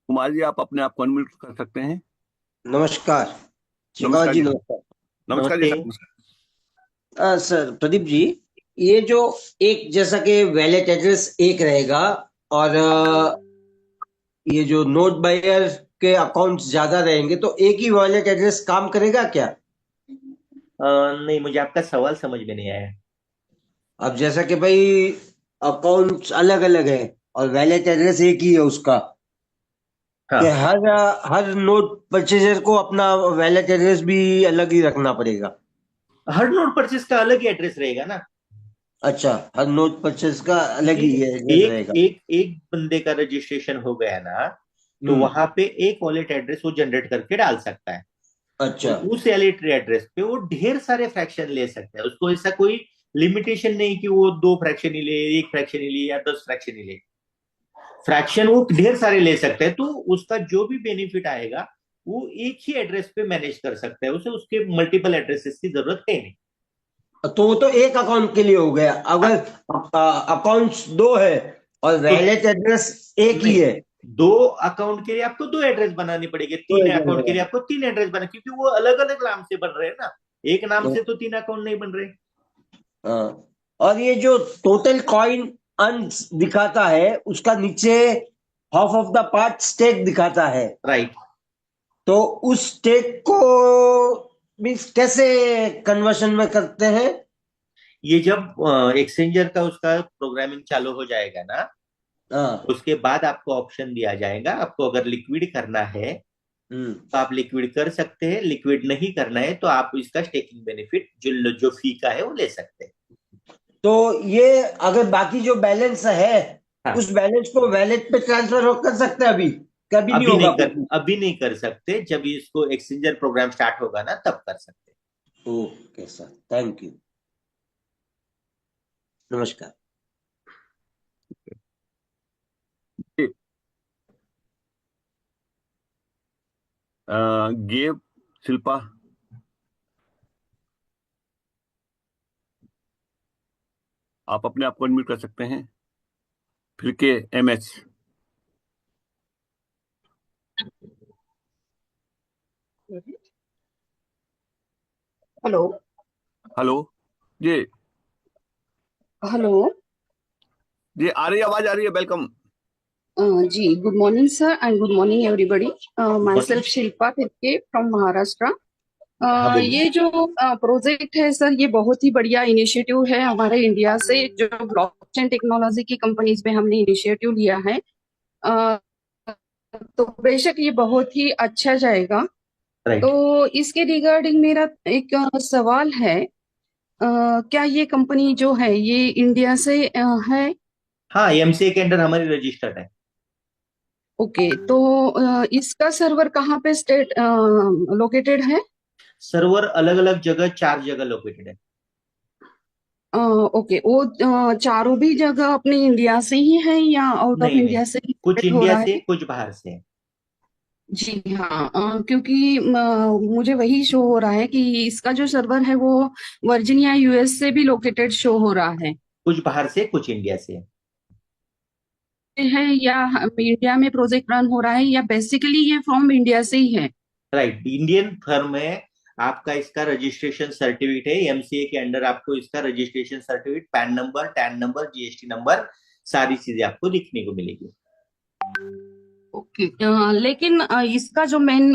Speaker 2: कुमार जी आप अपने आप को अनम्यूट कर सकते हैं।
Speaker 11: नमस्कार शेखावत
Speaker 2: नमस्कार
Speaker 11: जी,
Speaker 2: जी।
Speaker 11: नमस्कार।
Speaker 2: नमस्कार जी सर,
Speaker 1: नमस्ते।
Speaker 2: नमस्कार।
Speaker 11: सर प्रदीप जी, ये जो एक जैसा कि वैलेट एड्रेस एक रहेगा और ये जो नोट बायर के अकाउंट्स ज्यादा रहेंगे तो एक ही वॉलेट एड्रेस काम करेगा क्या?
Speaker 1: नहीं, मुझे आपका सवाल समझ में नहीं आया।
Speaker 11: अब जैसा कि भाई अकाउंट्स अलग अलग है और वैलेट एड्रेस एक ही है उसका, कि
Speaker 1: हाँ,
Speaker 11: हर नोट परचेजर को अपना वैलेट एड्रेस भी अलग ही रखना पड़ेगा।
Speaker 1: हर नोट परचेज का अलग ही एड्रेस रहेगा ना।
Speaker 11: अच्छा, हर नोट परचेज का अलग ही
Speaker 1: ठीक है,
Speaker 11: एड्रेस
Speaker 1: एक
Speaker 11: रहेगा।
Speaker 1: एक एक बंदे का रजिस्ट्रेशन हो गया ना, तो वहां पे एक वॉलेट एड्रेस वो जनरेट करके डाल सकता है।
Speaker 11: अच्छा।
Speaker 1: और उस वॉलेट एड्रेस पे वो ढेर सारे फ्रैक्शन ले सकता है। उसको ऐसा कोई लिमिटेशन नहीं कि वो 2 फ्रैक्शन ही ले, 1 फ्रैक्शन ही ले या 10 फ्रैक्शन ही ले। फ्रैक्शन वो ढेर सारे ले सकते हैं, तो उसका जो भी बेनिफिट आएगा वो एक ही एड्रेस पे मैनेज कर सकता है। उसे उसके मल्टीपल एड्रेसेस की जरूरत है नहीं।
Speaker 11: तो वो तो एक अकाउंट के लिए हो गया। अगर अकाउंट्स दो है और
Speaker 1: तो
Speaker 11: वैलेट एड्रेस एक ही
Speaker 1: नहीं,
Speaker 11: है
Speaker 1: 2 अकाउंट के लिए आपको 2 एड्रेस बनानी पड़ेगी,
Speaker 11: तो
Speaker 1: 3 अकाउंट के लिए आपको 3 एड्रेस बना, क्योंकि वो अलग अलग नाम से बन रहे हैं ना। एक नाम से तो 3 अकाउंट नहीं बन रहे।
Speaker 11: हाँ। और ये जो टोटल कॉइन अर्न्स दिखाता है उसका नीचे half of the part stack दिखाता है,
Speaker 1: राइट।
Speaker 11: तो उस स्टेक को मीन्स कैसे कन्वर्शन में करते हैं?
Speaker 1: ये जब एक्सचेंजर का उसका प्रोग्रामिंग चालू हो जाएगा ना,
Speaker 11: हाँ।
Speaker 1: उसके बाद आपको ऑप्शन दिया जाएगा। आपको अगर लिक्विड करना है
Speaker 11: हम्म।
Speaker 1: तो आप लिक्विड कर सकते हैं, लिक्विड नहीं करना है तो आप इसका स्टेकिंग बेनिफिट जो जो फी का है वो ले सकते हैं।
Speaker 11: तो ये अगर बाकी जो बैलेंस है
Speaker 1: हाँ,
Speaker 11: उस बैलेंस को वैलेट पे ट्रांसफर कर सकते हैं? अभी कभी नहीं होगा कुछ भी?
Speaker 1: अभी नहीं कर सकते। जब इसको एक्सचेंजर प्रोग्राम स्टार्ट होगा ना तब कर सकते हैं।
Speaker 11: ओके सर, थैंक यू, नमस्कार।
Speaker 2: गेब, शिल्पा, आप अपने आप को अनम्यूट कर सकते हैं। फिर के MS।
Speaker 12: हेलो।
Speaker 2: हेलो जी।
Speaker 12: हेलो।
Speaker 2: जी आ रही है, आवाज आ रही है। वेलकम।
Speaker 12: जी, good morning sir and good morning everybody. My
Speaker 1: morning.
Speaker 12: Self Shilpa Phirke from Maharashtra.
Speaker 1: हाँ, बोलिए।
Speaker 12: ये जो प्रोजेक्ट है सर, ये बहुत ही बढ़िया इनिशिएटिव है हमारे इंडिया से, जो ब्लॉकचेन टेक्नोलॉजी की कंपनीज में हमने इनिशिएटिव लिया है। अ, तो बेशक ये बहुत ही अच्छा जाएगा।
Speaker 1: राइट।
Speaker 12: तो इसके रिगार्डिंग मेरा एक सवाल है। क्या ये कंपनी जो है ये इंडिया से है?
Speaker 1: हाँ, MCA के अंडर हमारी रजिस्टर्ड है।
Speaker 12: ओके, तो इसका सर्वर कहाँ पे स्टेट लोकेटेड है?
Speaker 1: सर्वर अलग अलग जगह, 4 जगह लोकेटेड है।
Speaker 12: ओके, वो चारों भी जगह अपने इंडिया से ही है या आउट ऑफ
Speaker 1: नहीं नहीं,
Speaker 12: इंडिया से ही
Speaker 1: कुछ
Speaker 12: create हो
Speaker 1: इंडिया
Speaker 12: रहा
Speaker 1: से
Speaker 12: है?
Speaker 1: कुछ बाहर से।
Speaker 12: जी हाँ, क्योंकि मुझे वही शो हो रहा है कि इसका जो सर्वर है वो वर्जीनिया यूएस से भी लोकेटेड शो हो रहा
Speaker 1: कुछ बाहर से कुछ इंडिया से।
Speaker 12: है या इंडिया में प्रोजेक्ट रन हो रहा है, या बेसिकली ये फ्रॉम इंडिया से ही है?
Speaker 1: राइट, इंडियन फर्म है। आपका इसका रजिस्ट्रेशन सर्टिफिकेट है। MCA के अंडर आपको इसका registration certificate, pan number, tan number, GST number, सारी चीजें आपको दिखने को मिलेगी।
Speaker 12: ओके, लेकिन इसका जो मेन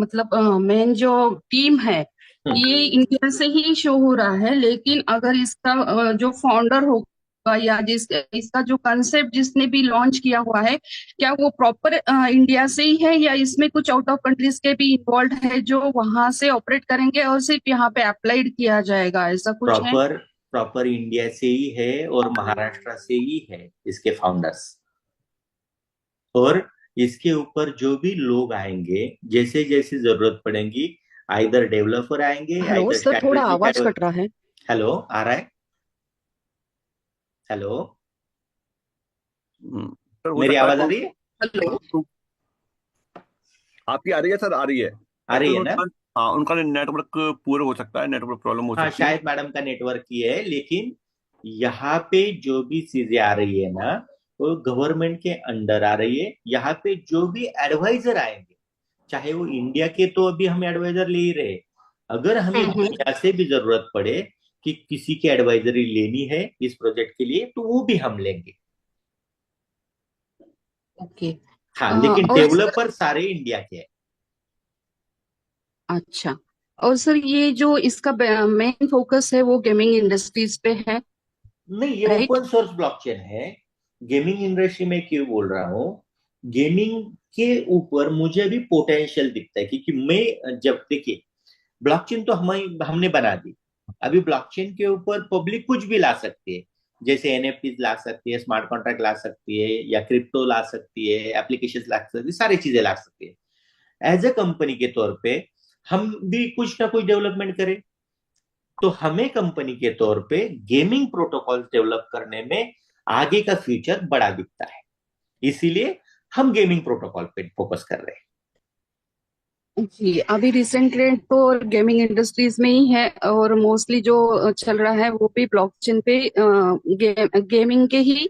Speaker 12: मतलब मेन जो टीम है ये इंडिया से ही शो हो रहा है, लेकिन अगर इसका जो फाउंडर होगा या इसका जो कंसेप्ट जिसने भी लॉन्च किया हुआ है, क्या वो प्रॉपर इंडिया से ही है या इसमें कुछ आउट ऑफ कंट्रीज के भी इन्वॉल्व है जो वहां से ऑपरेट करेंगे और सिर्फ यहाँ पे अप्लाइड किया जाएगा, ऐसा कुछ है?
Speaker 1: प्रॉपर प्रॉपर इंडिया से ही है और महाराष्ट्र से ही है इसके फाउंडर्स। और इसके ऊपर जो भी लोग आएंगे, जैसे जैसे जरूरत पड़ेगी, आइदर डेवलपर आएंगे,
Speaker 12: हेलो
Speaker 1: आइदर
Speaker 12: सर, थोड़ा
Speaker 1: स्ट्रैटेजिक।
Speaker 12: आवाज कट रहा है।
Speaker 1: हेलो, आ रहा है? हेलो,
Speaker 2: सर हो
Speaker 1: मेरी
Speaker 2: सकता है
Speaker 1: आवाज आ रही है?
Speaker 12: हेलो।
Speaker 2: आपकी आ रही है सर, आ रही है।
Speaker 1: आ रही है
Speaker 2: एक्चुअली
Speaker 1: ना?
Speaker 2: उनका, हाँ, उनका नेटवर्क पूरा हो सकता है, नेटवर्क प्रॉब्लम हो
Speaker 1: हाँ,
Speaker 2: सकती है।
Speaker 1: शायद मैडम का नेटवर्क ही है। लेकिन यहाँ पे जो भी चीजें आ रही है ना, वो गवर्नमेंट के अंडर आ रही है। यहाँ पे जो भी एडवाइजर आएंगे, चाहे वो इंडिया के, तो अभी हम एडवाइजर ले ही रहे। अगर हमें दुनिया से भी जरूरत पड़े कि किसी की एडवाइजरी लेनी है इस प्रोजेक्ट के लिए, तो वो भी हम लेंगे।
Speaker 12: ओके।
Speaker 1: हाँ, लेकिन
Speaker 12: और
Speaker 1: डेवलपर सारे इंडिया के हैं।
Speaker 12: अच्छा, और सर ये जो इसका मेन फोकस है वो गेमिंग इंडस्ट्रीज पे है,
Speaker 1: नहीं, ये
Speaker 12: राइट?
Speaker 1: ओपन सोर्स ब्लॉकचेन है। गेमिंग इंडस्ट्री में क्यों बोल रहा हूँ, गेमिंग के ऊपर मुझे अभी पोटेंशियल दिखता है, क्योंकि मैं जब देखिए ब्लॉकचेन तो हमने बना दी, अभी ब्लॉकचेन के ऊपर पब्लिक कुछ भी ला सकती है, जैसे एनएफटी ला सकती है, स्मार्ट कॉन्ट्रैक्ट ला सकती है, या क्रिप्टो ला सकती है, एप्लीकेशन ला सकती है, सारी चीजें ला सकती है। एज ए कंपनी के तौर पे हम भी कुछ ना कुछ डेवलपमेंट करें, तो हमें कंपनी के तौर पे गेमिंग प्रोटोकॉल डेवलप करने में आगे का फ्यूचर बड़ा दिखता है, इसीलिए हम गेमिंग प्रोटोकॉल पे फोकस कर रहे हैं।
Speaker 12: जी, अभी रिसेंट ट्रेंड तो गेमिंग इंडस्ट्रीज में ही है, और मोस्टली जो चल रहा है वो भी ब्लॉकचेन पे गेमिंग के ही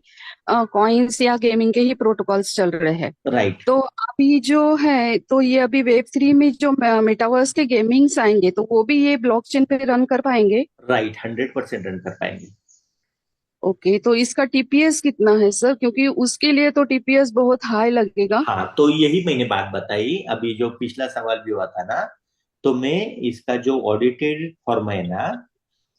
Speaker 12: कॉइन्स या गेमिंग के ही प्रोटोकॉल्स चल रहे हैं।
Speaker 1: राइट
Speaker 12: तो अभी जो है, तो ये अभी वेब 3 में जो मेटावर्स के गेमिंग्स आएंगे तो वो भी ये ब्लॉकचेन पे रन कर पाएंगे?
Speaker 1: राइट, 100% रन कर पाएंगे।
Speaker 12: ओके, तो इसका टीपीएस कितना है सर? क्योंकि उसके लिए तो टीपीएस बहुत हाई लगेगा।
Speaker 1: हाँ, तो यही मैंने बात बताई, अभी जो पिछला सवाल भी हुआ था ना, तो मैं इसका जो ऑडिटेड फॉर्म है ना,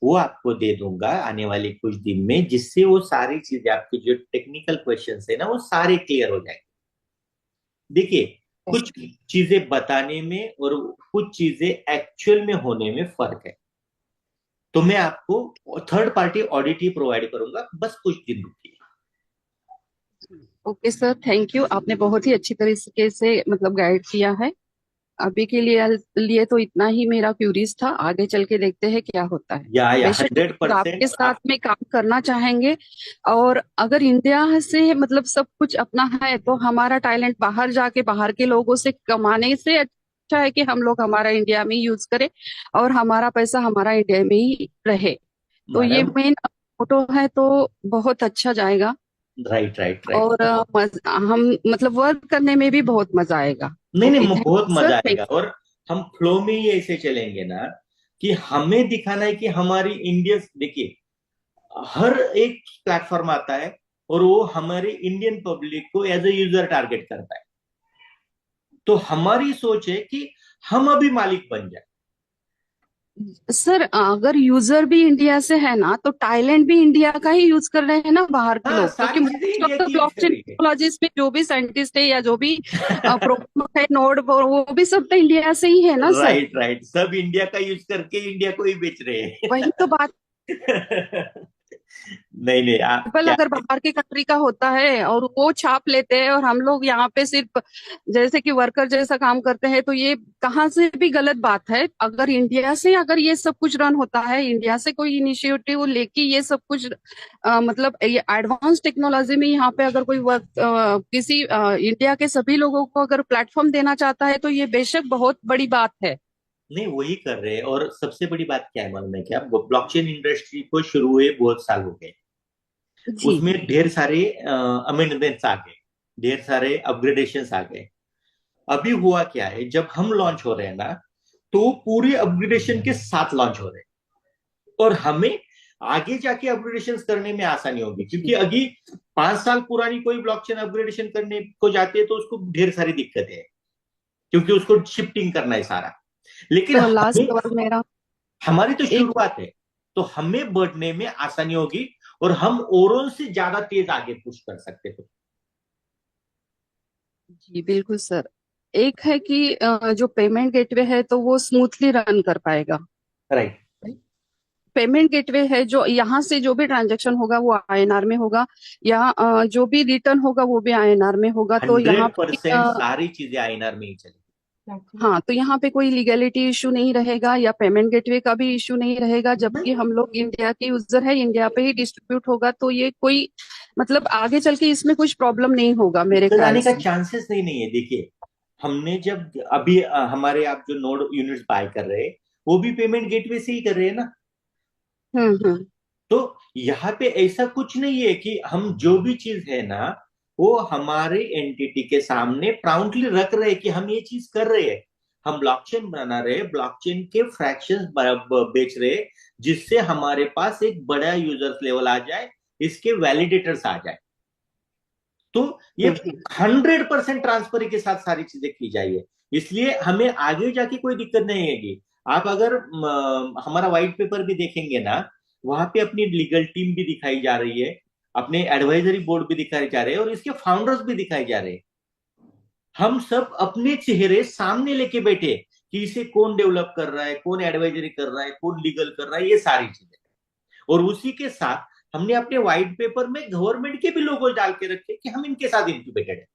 Speaker 1: वो आपको दे दूंगा आने वाले कुछ दिन में, जिससे वो सारी चीजें, आपके जो टेक्निकल क्वेश्चंस है ना, वो सारे क्लियर हो जाएंगे। देखिए, कुछ चीजें बताने में और कुछ चीजें एक्चुअल में होने में फर्क है, तो मैं आपको थर्ड पार्टी ऑडिट ही प्रोवाइड करूंगा, बस कुछ दिन रुकिए।
Speaker 12: ओके सर, थैंक यू, आपने बहुत ही अच्छी तरीके से मतलब गाइड किया है। अभी के लिए तो इतना ही मेरा क्यूरीज था, आगे चल के देखते हैं क्या होता है।
Speaker 1: या
Speaker 12: बेशक अगर
Speaker 1: 100%
Speaker 12: आपके साथ में काम करना चाहेंगे, और अगर इंडिया से मतलब सब कुछ अपना है, तो हमारा टैलेंट बाहर जाके बाहर के लोगों से कमाने से अच्छा है कि हम लोग हमारा इंडिया में यूज करें और हमारा पैसा हमारा इंडिया में ही रहे। तो ये
Speaker 1: मैडम,
Speaker 12: मेन मोटो है, तो बहुत अच्छा जाएगा।
Speaker 1: Right right right.
Speaker 12: और हम मतलब वर्क करने में भी बहुत मजा आएगा।
Speaker 1: नहीं
Speaker 12: ओके,
Speaker 1: नहीं,
Speaker 12: थैंक
Speaker 1: बहुत
Speaker 12: यू सर,
Speaker 1: मजा
Speaker 12: थैंक
Speaker 1: आएगा, और हम फ्लो में ही ऐसे चलेंगे ना, कि हमें दिखाना है कि हमारी इंडिया, देखिए हर एक प्लेटफॉर्म आता है और वो हमारे इंडियन पब्लिक को एज ए यूजर टारगेट करता है, तो हमारी सोच है कि हम अभी मालिक बन जाए।
Speaker 12: सर, अगर यूजर भी इंडिया से है ना, तो टाइलैंड भी इंडिया का ही यूज कर रहे हैं ना बाहर के
Speaker 1: हाँ,
Speaker 12: लोग, क्योंकि
Speaker 1: सारी चीजें
Speaker 12: most of
Speaker 1: India
Speaker 12: the
Speaker 1: key use कर
Speaker 12: ब्लॉकचेन
Speaker 1: रही है।
Speaker 12: टेक्नोलॉजीज में जो भी साइंटिस्ट है या जो भी प्रोग्रामर है, नोड, वो भी सब तो इंडिया से ही है ना सर।
Speaker 1: राइट राइट, सब इंडिया का यूज करके इंडिया को ही बेच रहे
Speaker 12: वही तो बात।
Speaker 1: हैं। नहीं नहीं, आप
Speaker 12: एप्पल
Speaker 1: क्या,
Speaker 12: अगर बाहर की कंट्री का होता है और वो छाप लेते हैं, और हम लोग यहाँ पे सिर्फ जैसे कि वर्कर जैसा काम करते हैं, तो ये कहाँ से भी गलत बात है। अगर इंडिया से अगर ये सब कुछ रन होता है, इंडिया से कोई इनिशिएटिव लेके ये सब कुछ मतलब ये एडवांस टेक्नोलॉजी में यहाँ पे अगर कोई वर्क किसी इंडिया के सभी लोगों को अगर प्लेटफॉर्म देना चाहता है, तो ये बेशक बहुत बड़ी बात है।
Speaker 1: नहीं वही कर रहे हैं। और सबसे बड़ी बात क्या है मालूम है क्या, ब्लॉकचेन इंडस्ट्री को शुरू हुए बहुत साल हो गए,
Speaker 12: जी।
Speaker 1: उसमें ढेर सारे अमेंडमेंट्स आ गए, ढेर सारे अपग्रेडेशंस आ गए। अभी हुआ क्या है, जब हम लॉन्च हो रहे हैं ना, तो पूरी अपग्रेडेशन के साथ लॉन्च हो रहे हैं, और हमें आगे जाके अपग्रेडेशन करने में आसानी होगी, क्योंकि अभी 5 साल पुरानी कोई ब्लॉकचेन अपग्रेडेशन करने को जाती है तो उसको ढेर सारी दिक्कतें हैं, क्योंकि उसको शिफ्टिंग करना है सारा। लेकिन
Speaker 12: तो लास्ट
Speaker 1: हमें,
Speaker 12: सवाल मेरा
Speaker 1: हमारी तो
Speaker 12: एक,
Speaker 1: शुरुआत है, तो हमें बढ़ने में आसानी होगी, और हम औरों से ज्यादा तेज आगे पुश कर सकते हैं।
Speaker 12: जी बिल्कुल सर। एक है कि जो पेमेंट गेटवे है तो वो स्मूथली रन कर पाएगा।
Speaker 1: राइट,
Speaker 12: पेमेंट गेटवे है जो यहाँ से जो भी ट्रांजैक्शन होगा वो आईएनआर में होगा, या जो भी रिटर्न होगा वो भी आईएनआर में होगा। तो यहाँ पे
Speaker 1: 100% सारी चीजें आईएनआर में ही चलेगी।
Speaker 12: हाँ, तो यहाँ पे कोई लीगलिटी इशू नहीं रहेगा, या पेमेंट गेटवे का भी इशू नहीं रहेगा, जबकि हम लोग इंडिया के यूजर है, इंडिया पे ही डिस्ट्रीब्यूट होगा। तो ये कोई मतलब आगे चल के इसमें कुछ प्रॉब्लम नहीं होगा मेरे
Speaker 1: दिक्कत
Speaker 12: ख्याल
Speaker 1: आने का
Speaker 12: से।
Speaker 1: चांसेस नहीं है। देखिए, हमने जब अभी हमारे आप जो नोड यूनिट्स बाय कर रहे हैं, वो भी पेमेंट गेटवे से ही कर रहे हैं ना,
Speaker 12: हम्म।
Speaker 1: तो यहाँ पे ऐसा कुछ नहीं है कि हम जो भी चीज है ना, वो हमारे एंटिटी के सामने प्राउडली रख रहे हैं कि हम ये चीज कर रहे हैं। हम ब्लॉकचेन बना रहे हैं, ब्लॉकचेन के फ्रैक्शंस बेच रहे हैं, जिससे हमारे पास एक बड़ा यूजर्स लेवल आ जाए, इसके वैलिडेटर्स आ जाए। तो ये 100% ट्रांसपेरेंसी के साथ सारी चीजें की जाइए, इसलिए हमें आगे जाके कोई दिक्कत नहीं आएगी। आप अगर हमारा व्हाइट पेपर भी देखेंगे ना, वहां पे अपनी लीगल टीम भी दिखाई जा रही है, अपने एडवाइजरी बोर्ड भी दिखाए जा रहे हैं और इसके फाउंडर्स भी दिखाए जा रहे हैं। हम सब अपने चेहरे सामने लेके बैठे कि इसे कौन डेवलप कर रहा है, कौन एडवाइजरी कर रहा है, कौन लीगल कर रहा है, ये सारी चीजें। और उसी के साथ हमने अपने व्हाइट पेपर में गवर्नमेंट के भी लोगो डाल के रखे कि हम इनके साथ इंक्यूबेटेड है।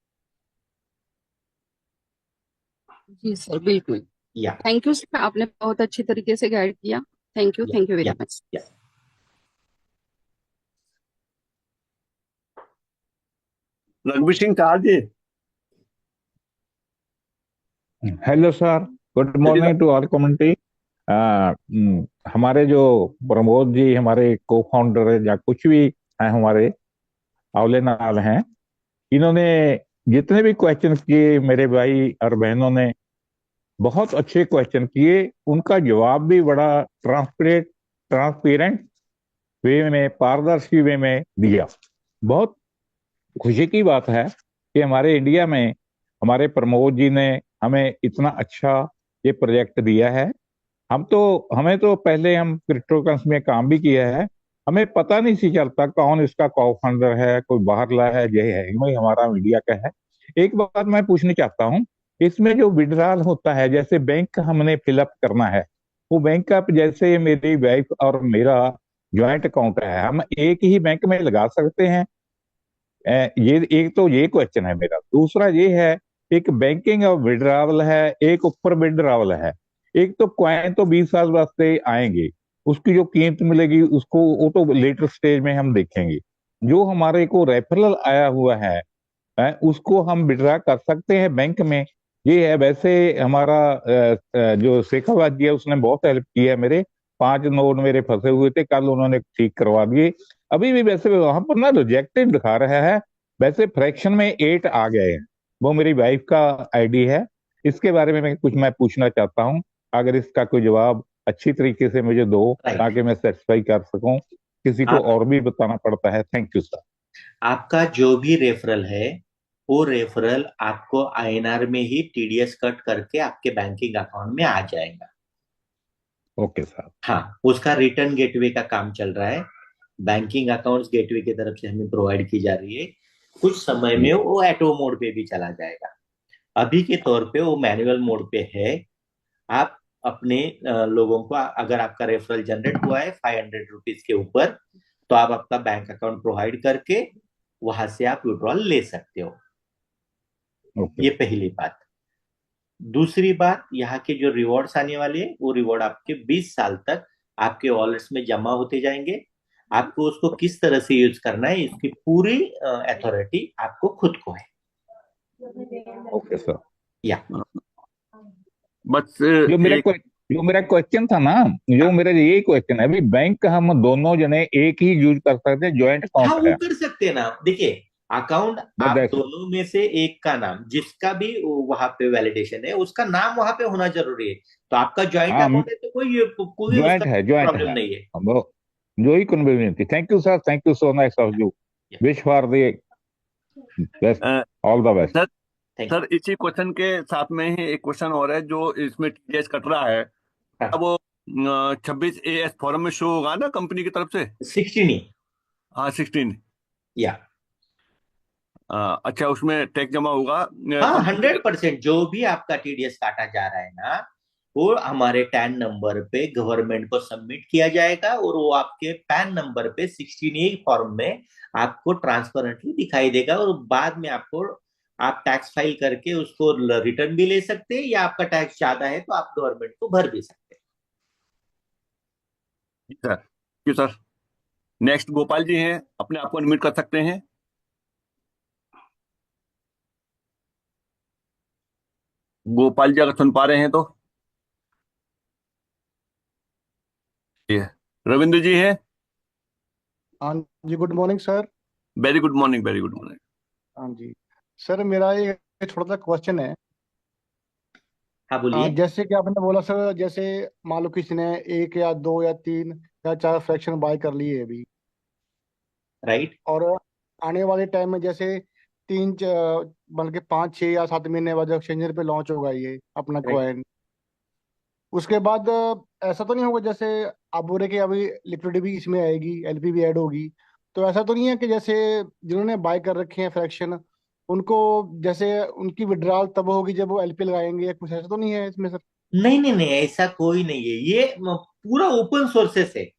Speaker 12: जी सर, बिल्कुल।
Speaker 1: या
Speaker 12: थैंक यू सर, आपने बहुत अच्छी तरीके से गाइड किया। थैंक यू वेरी
Speaker 1: या
Speaker 12: मच।
Speaker 1: या
Speaker 2: रघुवीर सिंह कहा जी।
Speaker 13: Hello sir, good morning to all community. हमारे जो प्रमोद जी हमारे को फाउंडर है या कुछ भी हैं हमारे अवले नाल हैं, इन्होंने जितने भी क्वेश्चन किए मेरे भाई और बहनों ने बहुत अच्छे क्वेश्चन किए, उनका जवाब भी बड़ा ट्रांसपेरेंट वे में, पारदर्शी वे में दिया। बहुत खुशी की बात है कि हमारे इंडिया में हमारे प्रमोद जी ने हमें इतना अच्छा ये प्रोजेक्ट दिया है। हमें तो पहले हम क्रिप्टो करेंसी में काम भी किया है, हमें पता नहीं सी चलता कौन इसका को फाउंडर है, कोई बाहर ला है, ये है वही हमारा इंडिया का है। एक बात मैं पूछना चाहता हूँ, इसमें जो विड्रॉल होता है, जैसे बैंक हमने फिलअप करना है, वो बैंक आप जैसे मेरी वाइफ और मेरा ज्वाइंट अकाउंट है, हम एक ही बैंक में लगा सकते हैं? ये एक तो ये क्वेश्चन है मेरा। दूसरा ये है, एक बैंकिंग और विड्रावल है, एक ऊपर विड्रावल है। एक तो क्वाइन तो 20 साल वास्ते आएंगे, उसकी जो कीमत मिलेगी उसको वो तो लेटर स्टेज में हम देखेंगे। जो हमारे को रेफरल आया हुआ है, उसको हम विड्रा कर सकते हैं बैंक में। ये है। वैसे हमारा जो शेखावत जी है उसने बहुत हेल्प की है मेरे। 5 नोट मेरे फंसे हुए थे, कल उन्होंने ठीक करवा दिए। अभी भी वैसे वहां पर ना रिजेक्टेड दिखा रहा है, वैसे फ्रैक्शन में 8 आ गए हैं। वो मेरी वाइफ का आईडी है। इसके बारे में मैं पूछना चाहता हूँ, अगर इसका कोई जवाब अच्छी तरीके से मुझे दो
Speaker 1: राइट।
Speaker 13: ताकि मैं सेटिस्फाई कर सकूं। किसी को
Speaker 1: आप
Speaker 13: और भी बताना पड़ता है। Thank you sir.
Speaker 1: आपका जो भी रेफरल है, वो रेफरल आपको आईएनआर में ही टीडीएस कट करके आपके बैंकिंग अकाउंट में आ जाएगा।
Speaker 13: Okay sir.
Speaker 1: हाँ, उसका रिटर्न गेटवे का काम चल रहा है, बैंकिंग अकाउंट्स गेटवे की तरफ से हमें प्रोवाइड की जा रही है। कुछ समय में वो ऑटो मोड पे भी चला जाएगा। अभी के तौर पे वो मैनुअल मोड पे है। आप अपने लोगों को, अगर आपका रेफरल जनरेट हुआ है 500 रुपीज के ऊपर, तो आप अपना बैंक अकाउंट प्रोवाइड करके वहां से आप विड्रॉल ले सकते हो।
Speaker 13: ओके।
Speaker 1: ये पहली बात। दूसरी बात, यहाँ के जो रिवॉर्ड्स आने वाले हैं, वो रिवॉर्ड आपके 20 साल तक आपके वॉलेट्स में जमा होते जाएंगे। आपको उसको किस तरह से यूज करना है, इसकी पूरी अथॉरिटी आपको खुद को है।
Speaker 13: Okay sir.
Speaker 1: या
Speaker 2: बस
Speaker 13: जो मेरा
Speaker 2: एक
Speaker 13: जो मेरा क्वेश्चन था ना, जो मेरा ये क्वेश्चन है, अभी बैंक हम दोनों जने एक ही यूज कर सकते हैं, ज्वाइंट
Speaker 1: हाँ,
Speaker 13: अकाउंट
Speaker 1: वो
Speaker 13: है।
Speaker 1: कर सकते हैं ना। देखिए, अकाउंट आप
Speaker 13: दैट्स
Speaker 1: दोनों में से एक का नाम, जिसका भी वहां पे वैलिडेशन है, उसका नाम वहां पे होना जरूरी है। तो आपका ज्वाइंट
Speaker 13: हाँ,
Speaker 1: अकाउंट है तो कोई
Speaker 13: ज्वाइंट
Speaker 1: उसका
Speaker 13: है, ज्वाइंट
Speaker 1: प्रॉब्लम
Speaker 13: है।
Speaker 1: नहीं है।
Speaker 13: वो जो ही कन्वीनियंट थी। Thank you sir, thank you so much of you. Wish for the best, all the best.
Speaker 2: Sir
Speaker 1: thank you.
Speaker 2: Sir इसी क्वेश्चन के साथ में ही एक क्वेश्चन और है जो इसमें टीडीएस कट रहा है। अब वो 26 AS फॉरम में शो होगा ना कंपनी की तरफ से?
Speaker 1: 16
Speaker 2: हाँ 16।
Speaker 1: या
Speaker 2: अच्छा, उसमें टैक्स जमा होगा
Speaker 1: हाँ,
Speaker 2: कंपनी की
Speaker 1: 100% जो भी आपका टीडीएस काटा जा रहा है ना, वो हमारे पैन नंबर पे गवर्नमेंट को सबमिट किया जाएगा और वो आपके पैन नंबर पे 16A फॉर्म में आपको ट्रांसपेरेंटली दिखाई देगा। और बाद में आप टैक्स फाइल करके उसको रिटर्न भी ले सकते हैं, या आपका टैक्स ज्यादा है तो आप गवर्नमेंट को भर भी सकते हैं।
Speaker 2: सर क्यों सर। नेक्स्ट गोपाल जी हैं, अपने आप को अनम्यूट कर सकते हैं। गोपाल जी अगर सुन पा रहे हैं तो ये रविंद्र जी हैं।
Speaker 10: हाँ जी, good morning sir.
Speaker 2: Very good morning, very good morning.
Speaker 10: हाँ जी सर, मेरा ये छोटा सा क्वेश्चन है।
Speaker 1: हाँ, बोलिए।
Speaker 10: जैसे कि आपने बोला सर, जैसे मान लो किसी ने 1 या 2 या 3 या 4 फ्रैक्शन बाय कर लिए अभी,
Speaker 1: राइट।
Speaker 10: और आने वाले टाइम में जैसे बल्कि 5 6 या 7 महीने बाद एक्सचेंजर पे लॉन्च होगा ये अपना
Speaker 1: राइट।
Speaker 10: कॉइन, उसके बाद ऐसा तो नहीं होगा जैसे आप बोल रहे कि अभी लिक्विडिटी भी इसमें आएगी, एलपी भी ऐड होगी, तो ऐसा तो नहीं है कि जैसे जिन्होंने बाय कर रखे हैं फ्रैक्शन, उनको जैसे उनकी विड्रॉल तब होगी जब वो एलपी लगाएंगे, या कुछ ऐसा तो नहीं है इसमें सर?
Speaker 1: नहीं नहीं नहीं, ऐसा कोई नहीं है। ये पूरा ओपन सोर्सेस है।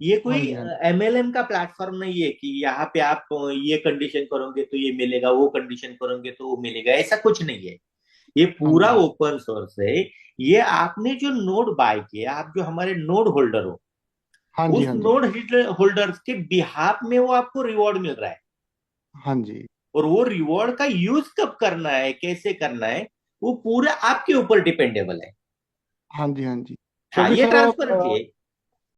Speaker 1: ये
Speaker 10: हाँ
Speaker 1: कोई
Speaker 10: जी, हाँ जी,
Speaker 1: एमएलएम का प्लेटफॉर्म नहीं है कि यहाँ पे आप ये कंडीशन करोगे तो ये मिलेगा, वो कंडीशन करोगे तो वो मिलेगा, ऐसा कुछ नहीं है। ये
Speaker 10: हाँ
Speaker 1: पूरा
Speaker 10: जी,
Speaker 1: ओपन सोर्स है। ये आपने जो नोड बाय किया, आप जो हमारे नोड होल्डर हो,
Speaker 10: हाँ जी,
Speaker 1: उस
Speaker 10: हाँ जी,
Speaker 1: नोड होल्डर के बिहाफ में वो आपको रिवॉर्ड मिल रहा है।
Speaker 10: हाँ जी,
Speaker 1: और वो रिवॉर्ड का यूज कब करना है, कैसे करना है, वो पूरा आपके ऊपर डिपेंडेबल है।
Speaker 10: हाँ जी, हाँ जी।
Speaker 1: हाँ,
Speaker 10: क्योंकि
Speaker 1: ये
Speaker 10: सर
Speaker 1: ट्रांसपेरेंसी है।